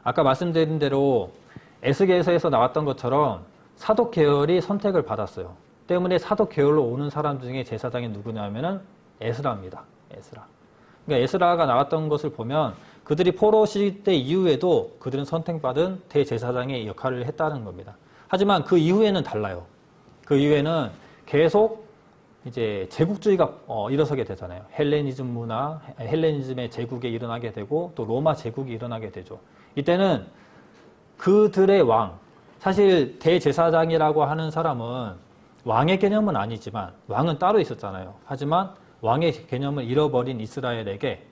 아까 말씀드린 대로 에스겔서에서 나왔던 것처럼 사독 계열이 선택을 받았어요. 때문에 사독 계열로 오는 사람 중에 제사장이 누구냐면은 에스라입니다. 에스라. 그러니까 에스라가 나왔던 것을 보면 그들이 포로 시대 이후에도 그들은 선택받은 대제사장의 역할을 했다는 겁니다. 하지만 그 이후에는 달라요. 그 이후에는 계속 이제 제국주의가 일어서게 되잖아요. 헬레니즘 문화, 헬레니즘의 제국이 일어나게 되고 또 로마 제국이 일어나게 되죠. 이때는 그들의 왕, 사실 대제사장이라고 하는 사람은 왕의 개념은 아니지만 왕은 따로 있었잖아요. 하지만 왕의 개념을 잃어버린 이스라엘에게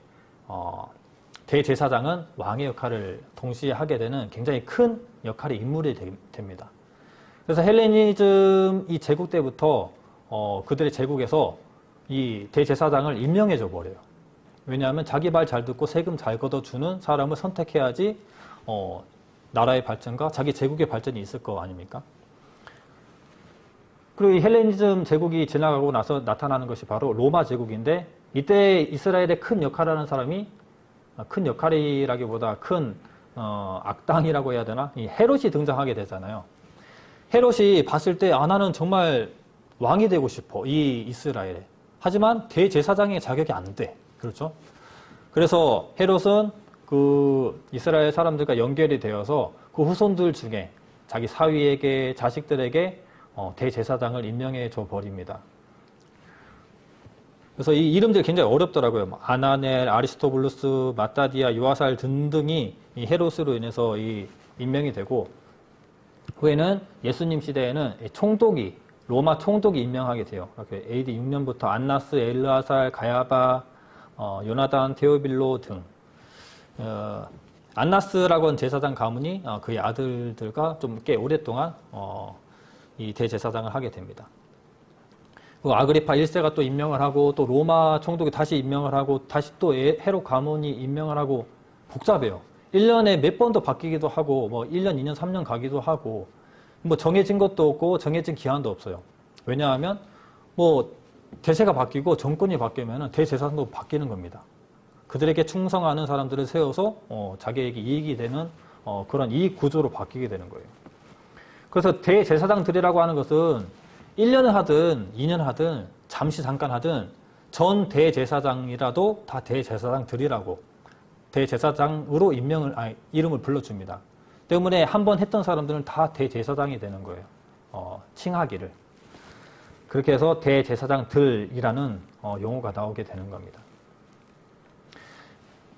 대제사장은 왕의 역할을 동시에 하게 되는 굉장히 큰 역할의 인물이 됩니다. 그래서 헬레니즘 이 제국 때부터 그들의 제국에서 이 대제사장을 임명해 줘 버려요. 왜냐하면 자기 말 잘 듣고 세금 잘 걷어주는 사람을 선택해야지 나라의 발전과 자기 제국의 발전이 있을 거 아닙니까? 그리고 이 헬레니즘 제국이 지나가고 나서 나타나는 것이 바로 로마 제국인데 이때 이스라엘의 큰 역할을 하는 사람이 큰 역할이라기보다 큰 악당이라고 해야 되나? 이 헤롯이 등장하게 되잖아요. 헤롯이 봤을 때 나는 정말 왕이 되고 싶어. 이 이스라엘에. 하지만 대제사장의 자격이 안 돼. 그렇죠? 그래서 헤롯은 그 이스라엘 사람들과 연결이 되어서 그 후손들 중에 자기 사위에게 자식들에게 대제사장을 임명해 줘 버립니다. 그래서 이 이름들이 굉장히 어렵더라고요. 아나넬, 아리스토블루스, 마따디아, 요아살 등등이 이 헤롯으로 인해서 이 임명이 되고 후에는 예수님 시대에는 총독이 로마 총독이 임명하게 돼요. 이렇게 AD 6년부터 안나스, 엘르아살, 가야바, 요나단, 테오빌로 등 안나스라고 하는 제사장 가문이 그의 아들들과 좀 꽤 오랫동안 이 대제사장을 하게 됩니다. 아그리파 1세가 또 임명을 하고 또 로마 총독이 다시 임명을 하고 다시 또 헤롯 가문이 임명을 하고 복잡해요. 1년에 몇 번도 바뀌기도 하고 뭐 1년, 2년, 3년 가기도 하고 뭐 정해진 것도 없고 정해진 기한도 없어요. 왜냐하면 뭐 대세가 바뀌고 정권이 바뀌면 대제사장도 바뀌는 겁니다. 그들에게 충성하는 사람들을 세워서 자기에게 이익이 되는 그런 이익 구조로 바뀌게 되는 거예요. 그래서 대제사장들이라고 하는 것은 1년을 하든 2년 하든 잠시 잠깐 하든 전 대제사장이라도 다 대제사장들이라고 대제사장으로 이름을 불러줍니다. 때문에 한 번 했던 사람들은 다 대제사장이 되는 거예요. 칭하기를. 그렇게 해서 대제사장들이라는 용어가 나오게 되는 겁니다.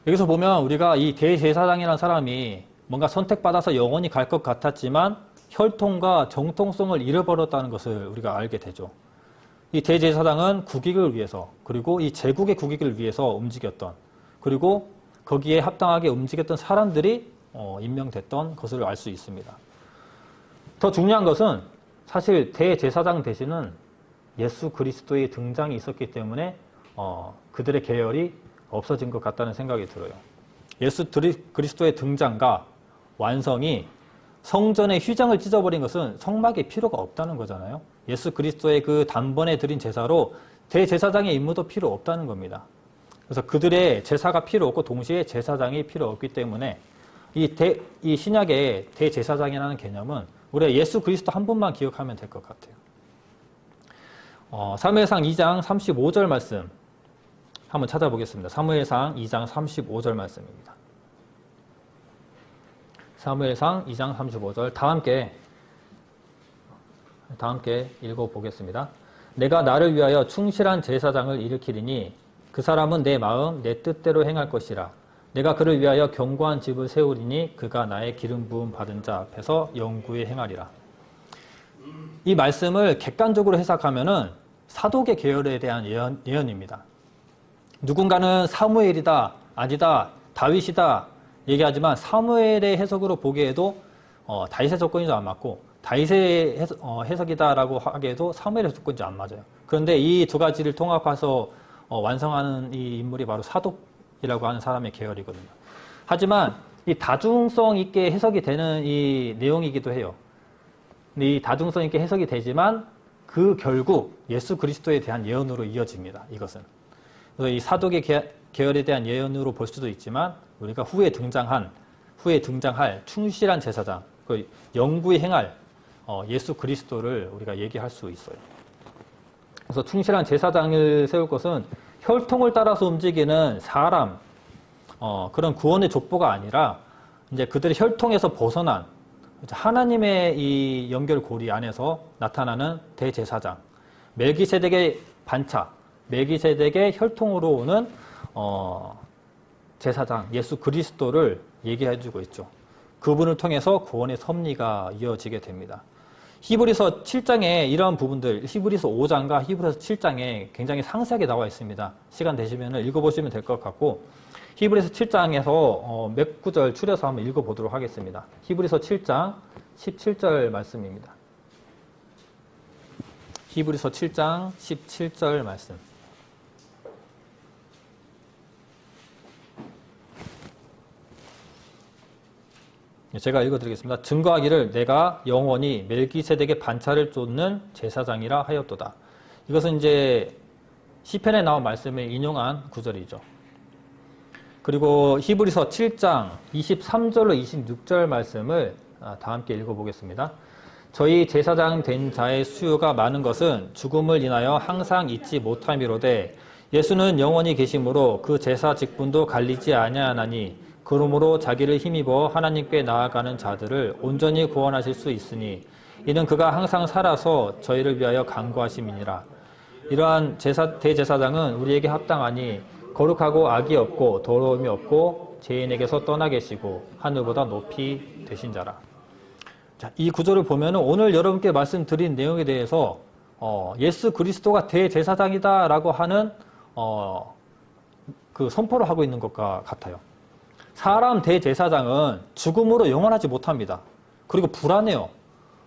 여기서 보면 우리가 이 대제사장이라는 사람이 뭔가 선택받아서 영원히 갈 것 같았지만 혈통과 정통성을 잃어버렸다는 것을 우리가 알게 되죠. 이 대제사장은 국익을 위해서 그리고 이 제국의 국익을 위해서 움직였던 그리고 거기에 합당하게 움직였던 사람들이 임명됐던 것을 알 수 있습니다. 더 중요한 것은 사실 대제사장 대신은 예수 그리스도의 등장이 있었기 때문에 그들의 계열이 없어진 것 같다는 생각이 들어요. 예수 그리스도의 등장과 완성이 성전의 휘장을 찢어버린 것은 성막의 필요가 없다는 거잖아요. 예수 그리스도의 그 단번에 드린 제사로 대제사장의 임무도 필요 없다는 겁니다. 그래서 그들의 제사가 필요 없고 동시에 제사장이 필요 없기 때문에 이 신약의 대제사장이라는 개념은 우리가 예수 그리스도 한 분만 기억하면 될 것 같아요. 사무엘상 2장 35절 말씀 한번 찾아보겠습니다. 사무엘상 2장 35절 말씀입니다. 사무엘상 2장 35절 다 함께 읽어보겠습니다. 내가 나를 위하여 충실한 제사장을 일으키리니 그 사람은 내 마음 내 뜻대로 행할 것이라. 내가 그를 위하여 견고한 집을 세우리니 그가 나의 기름 부음 받은 자 앞에서 영구히 행하리라. 이 말씀을 객관적으로 해석하면은 사독의 계열에 대한 예언입니다. 누군가는 사무엘이다, 아니다, 다윗이다 얘기하지만 사무엘의 해석으로 보기에도 다윗의 조건이 안 맞고 다윗의 해석이다라고 하기에도 사무엘의 조건이 안 맞아요. 그런데 이 두 가지를 통합해서 완성하는 이 인물이 바로 사독이라고 하는 사람의 계열이거든요. 하지만 이 다중성 있게 해석이 되는 이 내용이기도 해요. 근데 이 다중성 있게 해석이 되지만 그 결국 예수 그리스도에 대한 예언으로 이어집니다. 이것은. 그래서 이 사독의 계열에 대한 예언으로 볼 수도 있지만 우리가 후에 등장할 충실한 제사장, 그 영구히 행할 예수 그리스도를 우리가 얘기할 수 있어요. 그래서 충실한 제사장을 세울 것은 혈통을 따라서 움직이는 사람, 그런 구원의 족보가 아니라 이제 그들의 혈통에서 벗어난 하나님의 이 연결고리 안에서 나타나는 대제사장, 멜기세덱의 반차, 멜기세덱의 혈통으로 오는 제사장 예수 그리스도를 얘기해주고 있죠. 그분을 통해서 구원의 섭리가 이어지게 됩니다. 히브리서 7장에 이러한 부분들, 히브리서 5장과 히브리서 7장에 굉장히 상세하게 나와 있습니다. 시간 되시면 읽어보시면 될 것 같고, 히브리서 7장에서 몇 구절 추려서 한번 읽어보도록 하겠습니다. 히브리서 7장 17절 말씀입니다. 히브리서 7장 17절 말씀. 제가 읽어드리겠습니다. 증거하기를 내가 영원히 멜기세덱의 반차를 쫓는 제사장이라 하였도다. 이것은 이제 시편에 나온 말씀을 인용한 구절이죠. 그리고 히브리서 7장 23절로 26절 말씀을 다 함께 읽어보겠습니다. 저희 제사장 된 자의 수요가 많은 것은 죽음을 인하여 항상 잊지 못함이로되 예수는 영원히 계심으로 그 제사 직분도 갈리지 아니하나니 그러므로 자기를 힘입어 하나님께 나아가는 자들을 온전히 구원하실 수 있으니 이는 그가 항상 살아서 저희를 위하여 간구하심이니라. 이러한 대제사장은 우리에게 합당하니 거룩하고 악이 없고 더러움이 없고 죄인에게서 떠나 계시고 하늘보다 높이 되신 자라. 자, 이 구절을 보면 오늘 여러분께 말씀드린 내용에 대해서 예수 그리스도가 대제사장이다라고 하는 그 선포를 하고 있는 것과 같아요. 사람 대제사장은 죽음으로 영원하지 못합니다. 그리고 불안해요.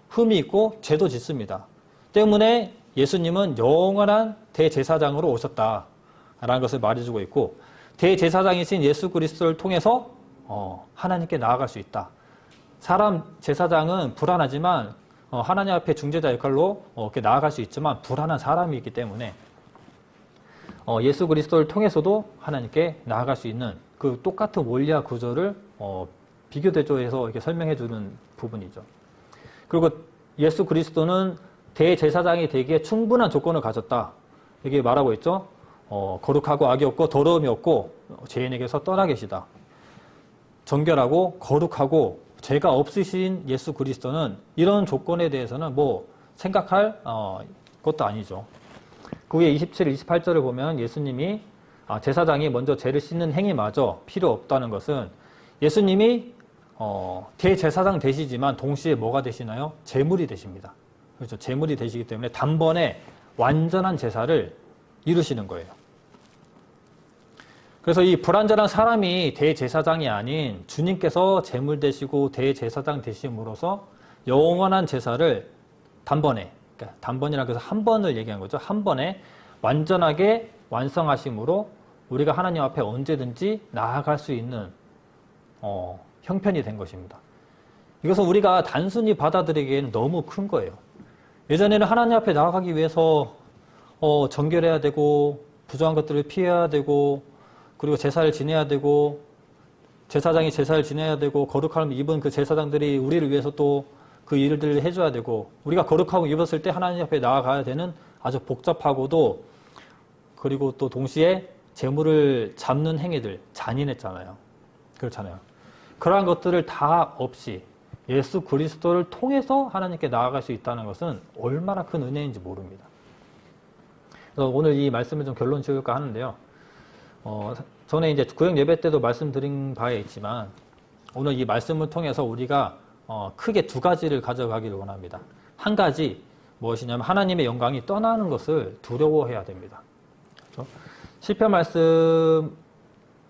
흠이 있고 죄도 짓습니다. 때문에 예수님은 영원한 대제사장으로 오셨다라는 것을 말해주고 있고, 대제사장이신 예수 그리스도를 통해서 하나님께 나아갈 수 있다. 사람 제사장은 불안하지만 하나님 앞에 중재자 역할로 이렇게 나아갈 수 있지만 불안한 사람이기 때문에 예수 그리스도를 통해서도 하나님께 나아갈 수 있는 그 똑같은 원리와 구조를 비교대조해서 이렇게 설명해 주는 부분이죠. 그리고 예수 그리스도는 대제사장이 되기에 충분한 조건을 가졌다. 이렇게 말하고 있죠. 거룩하고 악이 없고 더러움이 없고 죄인에게서 떠나 계시다. 정결하고 거룩하고 죄가 없으신 예수 그리스도는 이런 조건에 대해서는 뭐 생각할 것도 아니죠. 그 위에 27, 28절을 보면 예수님이 제사장이 먼저 죄를 씻는 행위마저 필요 없다는 것은 예수님이 대제사장 되시지만 동시에 뭐가 되시나요? 제물이 되십니다. 그렇죠. 제물이 되시기 때문에 단번에 완전한 제사를 이루시는 거예요. 그래서 이 불완전한 사람이 대제사장이 아닌 주님께서 제물 되시고 대제사장 되심으로써 영원한 제사를 단번에, 그러니까 단번이라고 해서 한 번을 얘기한 거죠. 한 번에 완전하게 완성하심으로 우리가 하나님 앞에 언제든지 나아갈 수 있는 형편이 된 것입니다. 이것은 우리가 단순히 받아들이기에는 너무 큰 거예요. 예전에는 하나님 앞에 나아가기 위해서 정결해야 되고 부정한 것들을 피해야 되고 그리고 제사를 지내야 되고 제사장이 제사를 지내야 되고 거룩함을 입은 그 제사장들이 우리를 위해서 또 그 일들을 해줘야 되고 우리가 거룩하고 입었을 때 하나님 앞에 나아가야 되는 아주 복잡하고도 그리고 또 동시에 재물을 잡는 행위들 잔인했잖아요. 그렇잖아요. 그러한 것들을 다 없이 예수 그리스도를 통해서 하나님께 나아갈 수 있다는 것은 얼마나 큰 은혜인지 모릅니다. 그래서 오늘 이 말씀을 좀 결론 지을까 하는데요. 전에 이제 구역 예배 때도 말씀드린 바에 있지만 오늘 이 말씀을 통해서 우리가 크게 두 가지를 가져가기를 원합니다. 한 가지 무엇이냐면 하나님의 영광이 떠나는 것을 두려워해야 됩니다. 그렇죠? 시편 말씀을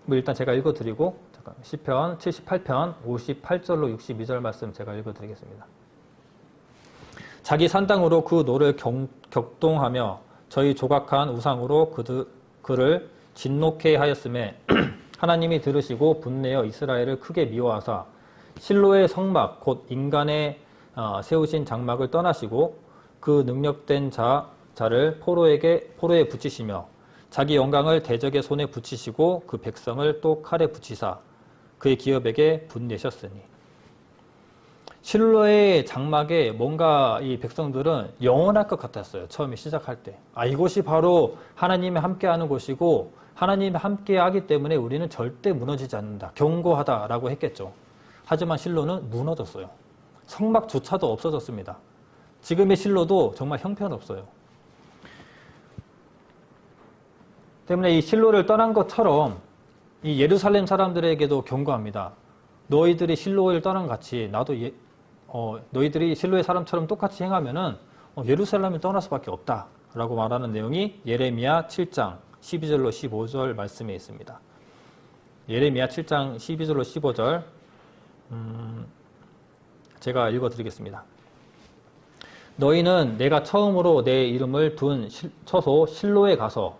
일단 제가 읽어드리고 시편 78편 58절로 62절 말씀 제가 읽어드리겠습니다. 자기 산당으로 그 노를 격동하며 저희 조각한 우상으로 그를 진노케 하였음에 하나님이 들으시고 분내어 이스라엘을 크게 미워하사 실로의 성막 곧 인간의 세우신 장막을 떠나시고 그 능력된 자를 포로에 붙이시며 자기 영광을 대적의 손에 붙이시고 그 백성을 또 칼에 붙이사 그의 기업에게 분내셨으니. 실로의 장막에 뭔가 이 백성들은 영원할 것 같았어요. 처음에 시작할 때. 이곳이 바로 하나님이 함께하는 곳이고 하나님이 함께하기 때문에 우리는 절대 무너지지 않는다. 견고하다라고 했겠죠. 하지만 실로는 무너졌어요. 성막조차도 없어졌습니다. 지금의 실로도 정말 형편없어요. 때문에 이 실로를 떠난 것처럼 이 예루살렘 사람들에게도 경고합니다. 너희들이 실로를 떠난 같이 나도 너희들이 실로의 사람처럼 똑같이 행하면은 예루살렘을 떠날 수밖에 없다 라고 말하는 내용이 예레미야 7장 12절로 15절 말씀에 있습니다. 예레미야 7장 12절로 15절 제가 읽어드리겠습니다. 너희는 내가 처음으로 내 이름을 둔 처소 실로에 가서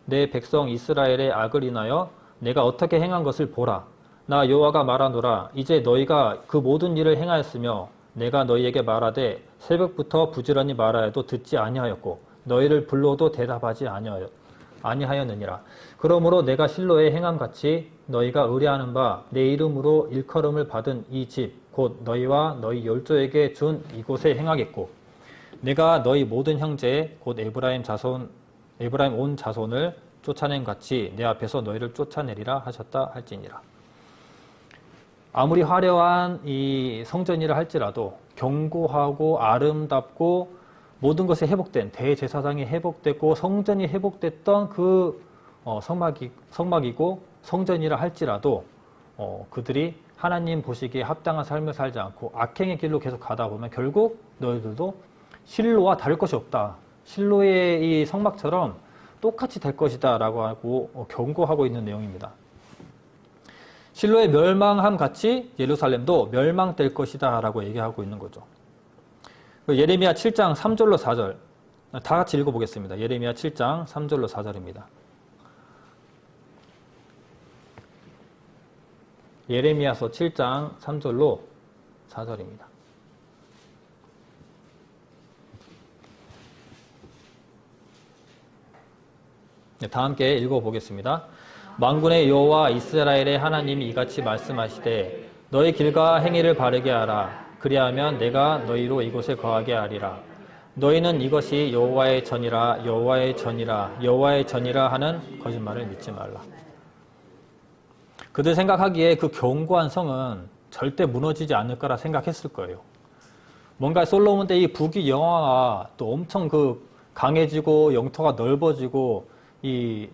내 백성 이스라엘의 악을 인하여 내가 어떻게 행한 것을 보라. 나 여호와가 말하노라. 이제 너희가 그 모든 일을 행하였으며 내가 너희에게 말하되 새벽부터 부지런히 말하여도 듣지 아니하였고 너희를 불러도 대답하지 아니하였느니라. 그러므로 내가 실로에 행함같이 너희가 의뢰하는 바 내 이름으로 일컬음을 받은 이 집 곧 너희와 너희 열조에게 준 이곳에 행하겠고 내가 너희 모든 형제 곧 에브라임 온 자손을 쫓아낸 같이 내 앞에서 너희를 쫓아내리라 하셨다 할지니라. 아무리 화려한 이 성전이라 할지라도 견고하고 아름답고 모든 것이 회복된 대제사장이 회복됐고 성전이 회복됐던 그 성막이고 성전이라 할지라도 그들이 하나님 보시기에 합당한 삶을 살지 않고 악행의 길로 계속 가다 보면 결국 너희들도 실로와 다를 것이 없다. 실로의 이 성막처럼 똑같이 될 것이다 라고 하고 경고하고 있는 내용입니다. 실로의 멸망함 같이 예루살렘도 멸망될 것이다 라고 얘기하고 있는 거죠. 예레미야 7장 3절로 4절 다 같이 읽어보겠습니다. 예레미야 7장 3절로 4절입니다. 예레미야서 7장 3절로 4절입니다. 다 함께 읽어보겠습니다. 만군의 여호와 이스라엘의 하나님이 이같이 말씀하시되 너희 길과 행위를 바르게 하라. 그리하면 내가 너희로 이곳에 거하게 하리라. 너희는 이것이 여호와의 전이라 여호와의 전이라 여호와의 전이라 하는 거짓말을 믿지 말라. 그들 생각하기에 그 견고한 성은 절대 무너지지 않을 거라 생각했을 거예요. 뭔가 솔로몬 때 이 북위 영화가 또 엄청 강해지고 영토가 넓어지고 이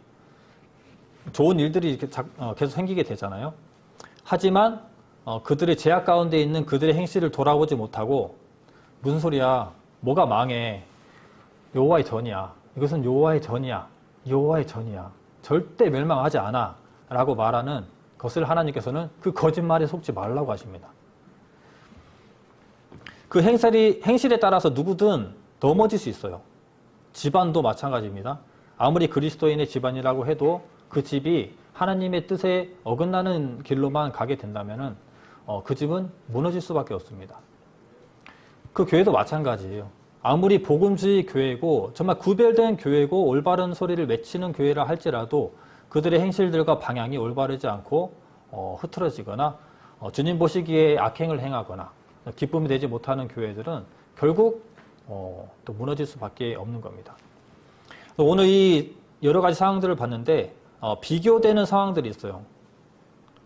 좋은 일들이 이렇게 계속 생기게 되잖아요. 하지만 그들의 제약 가운데 있는 그들의 행실을 돌아보지 못하고 무슨 소리야? 뭐가 망해? 여호와의 전이야. 이것은 여호와의 전이야. 여호와의 전이야. 절대 멸망하지 않아. 라고 말하는 것을 하나님께서는 그 거짓말에 속지 말라고 하십니다. 그 행실에 따라서 누구든 넘어질 수 있어요. 집안도 마찬가지입니다. 아무리 그리스도인의 집안이라고 해도 그 집이 하나님의 뜻에 어긋나는 길로만 가게 된다면은 그 집은 무너질 수밖에 없습니다. 그 교회도 마찬가지예요. 아무리 복음주의 교회고 정말 구별된 교회고 올바른 소리를 외치는 교회라 할지라도 그들의 행실들과 방향이 올바르지 않고 흐트러지거나 주님 보시기에 악행을 행하거나 기쁨이 되지 못하는 교회들은 결국 또 무너질 수밖에 없는 겁니다. 오늘 이 여러 가지 상황들을 봤는데 비교되는 상황들이 있어요.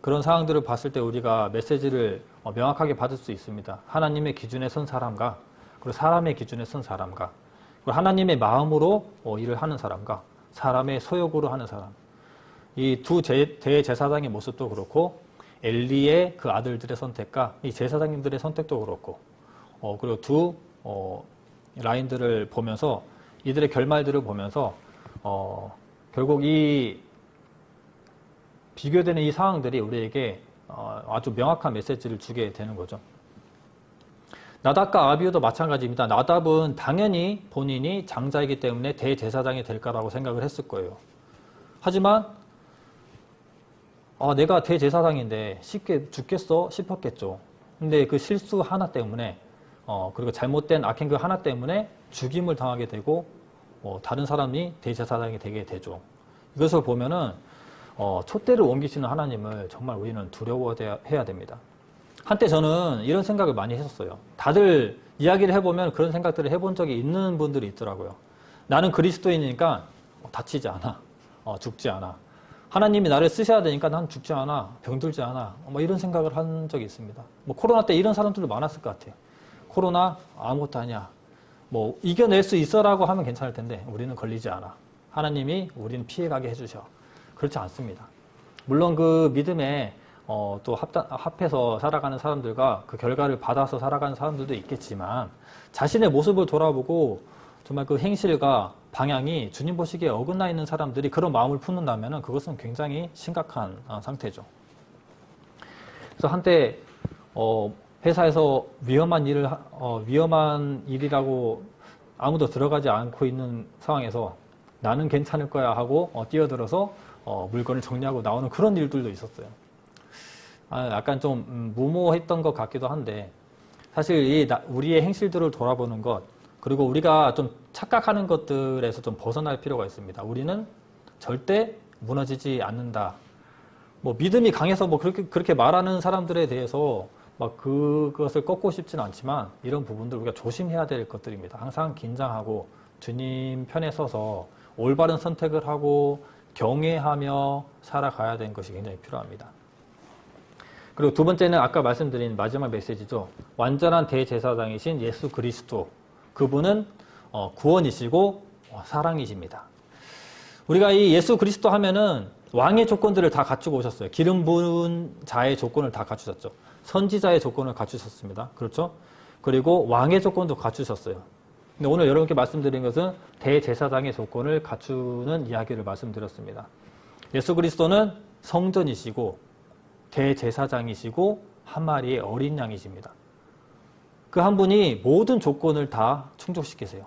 그런 상황들을 봤을 때 우리가 메시지를 명확하게 받을 수 있습니다. 하나님의 기준에 선 사람과 그리고 사람의 기준에 선 사람과 그리고 하나님의 마음으로 일을 하는 사람과 사람의 소욕으로 하는 사람. 이 두 대제사장의 모습도 그렇고 엘리의 그 아들들의 선택과 이 제사장님들의 선택도 그렇고 그리고 두 라인들을 보면서 이들의 결말들을 보면서 결국 이 비교되는 이 상황들이 우리에게 아주 명확한 메시지를 주게 되는 거죠. 나답과 아비후도 마찬가지입니다. 나답은 당연히 본인이 장자이기 때문에 대제사장이 될까라고 생각을 했을 거예요. 하지만 내가 대제사장인데 쉽게 죽겠어 싶었겠죠. 근데 그 실수 하나 때문에 그리고 잘못된 악행그 하나 때문에 죽임을 당하게 되고 다른 사람이 대제사장이 되게 되죠. 이것을 보면은 촛대를 옮기시는 하나님을 정말 우리는 두려워해야 됩니다. 한때 저는 이런 생각을 많이 했었어요. 다들 이야기를 해보면 그런 생각들을 해본 적이 있는 분들이 있더라고요. 나는 그리스도인이니까 다치지 않아. 죽지 않아. 하나님이 나를 쓰셔야 되니까 난 죽지 않아. 병들지 않아. 이런 생각을 한 적이 있습니다. 코로나 때 이런 사람들도 많았을 것 같아요. 코로나 아무것도 아니야. 이겨낼 수 있어라고 하면 괜찮을 텐데 우리는 걸리지 않아. 하나님이 우리는 피해가게 해주셔. 그렇지 않습니다. 물론 그 믿음에 또 합해서 살아가는 사람들과 그 결과를 받아서 살아가는 사람들도 있겠지만 자신의 모습을 돌아보고 정말 그 행실과 방향이 주님 보시기에 어긋나 있는 사람들이 그런 마음을 품는다면 그것은 굉장히 심각한 상태죠. 그래서 한때 회사에서 위험한 일이라고 아무도 들어가지 않고 있는 상황에서 나는 괜찮을 거야 하고 뛰어들어서 물건을 정리하고 나오는 그런 일들도 있었어요. 약간 좀 무모했던 것 같기도 한데 사실 우리의 행실들을 돌아보는 것 그리고 우리가 좀 착각하는 것들에서 좀 벗어날 필요가 있습니다. 우리는 절대 무너지지 않는다. 믿음이 강해서 그렇게 말하는 사람들에 대해서 그것을 꺾고 싶지는 않지만 이런 부분들 우리가 조심해야 될 것들입니다. 항상 긴장하고 주님 편에 서서 올바른 선택을 하고 경외하며 살아가야 되는 것이 굉장히 필요합니다. 그리고 두 번째는 아까 말씀드린 마지막 메시지죠. 완전한 대제사장이신 예수 그리스도. 그분은 구원이시고 사랑이십니다. 우리가 이 예수 그리스도 하면은 왕의 조건들을 다 갖추고 오셨어요. 기름 부은 자의 조건을 다 갖추셨죠. 선지자의 조건을 갖추셨습니다. 그렇죠? 그리고 왕의 조건도 갖추셨어요. 근데 오늘 여러분께 말씀드린 것은 대제사장의 조건을 갖추는 이야기를 말씀드렸습니다. 예수 그리스도는 성전이시고 대제사장이시고 한 마리의 어린 양이십니다. 그 한 분이 모든 조건을 다 충족시키세요.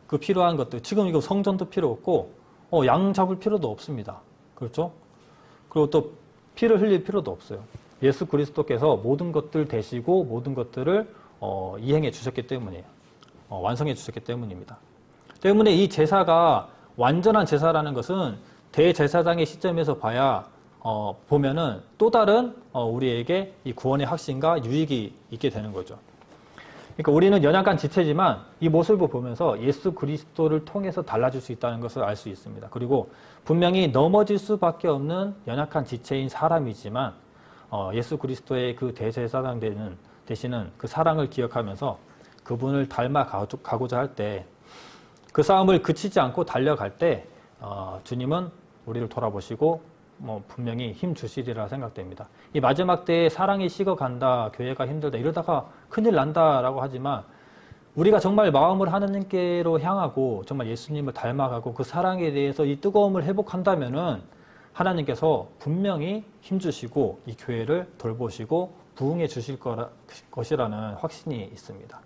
그 필요한 것들, 지금 이거 성전도 필요 없고 양 잡을 필요도 없습니다. 그렇죠? 그리고 또 피를 흘릴 필요도 없어요. 예수 그리스도께서 모든 것들 되시고 모든 것들을 이행해 주셨기 때문이에요. 완성해 주셨기 때문입니다. 때문에 이 제사가 완전한 제사라는 것은 대제사장의 시점에서 보면은 또 다른 우리에게 이 구원의 확신과 유익이 있게 되는 거죠. 그러니까 우리는 연약한 지체지만 이 모습을 보면서 예수 그리스도를 통해서 달라질 수 있다는 것을 알 수 있습니다. 그리고 분명히 넘어질 수밖에 없는 연약한 지체인 사람이지만 예수 그리스도의 그 대제사장 되시는 그 사랑을 기억하면서 그분을 닮아가고자 할 때 그 싸움을 그치지 않고 달려갈 때 주님은 우리를 돌아보시고 분명히 힘 주시리라 생각됩니다. 이 마지막 때에 사랑이 식어간다, 교회가 힘들다 이러다가 큰일 난다라고 하지만 우리가 정말 마음을 하나님께로 향하고 정말 예수님을 닮아가고 그 사랑에 대해서 이 뜨거움을 회복한다면은 하나님께서 분명히 힘 주시고 이 교회를 돌보시고 부응해 주실 것이라는 확신이 있습니다.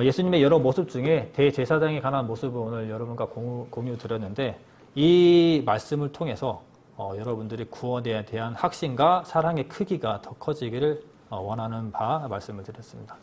예수님의 여러 모습 중에 대제사장에 관한 모습을 오늘 여러분과 공유 드렸는데 이 말씀을 통해서 여러분들이 구원에 대한 확신과 사랑의 크기가 더 커지기를 원하는 바 말씀을 드렸습니다.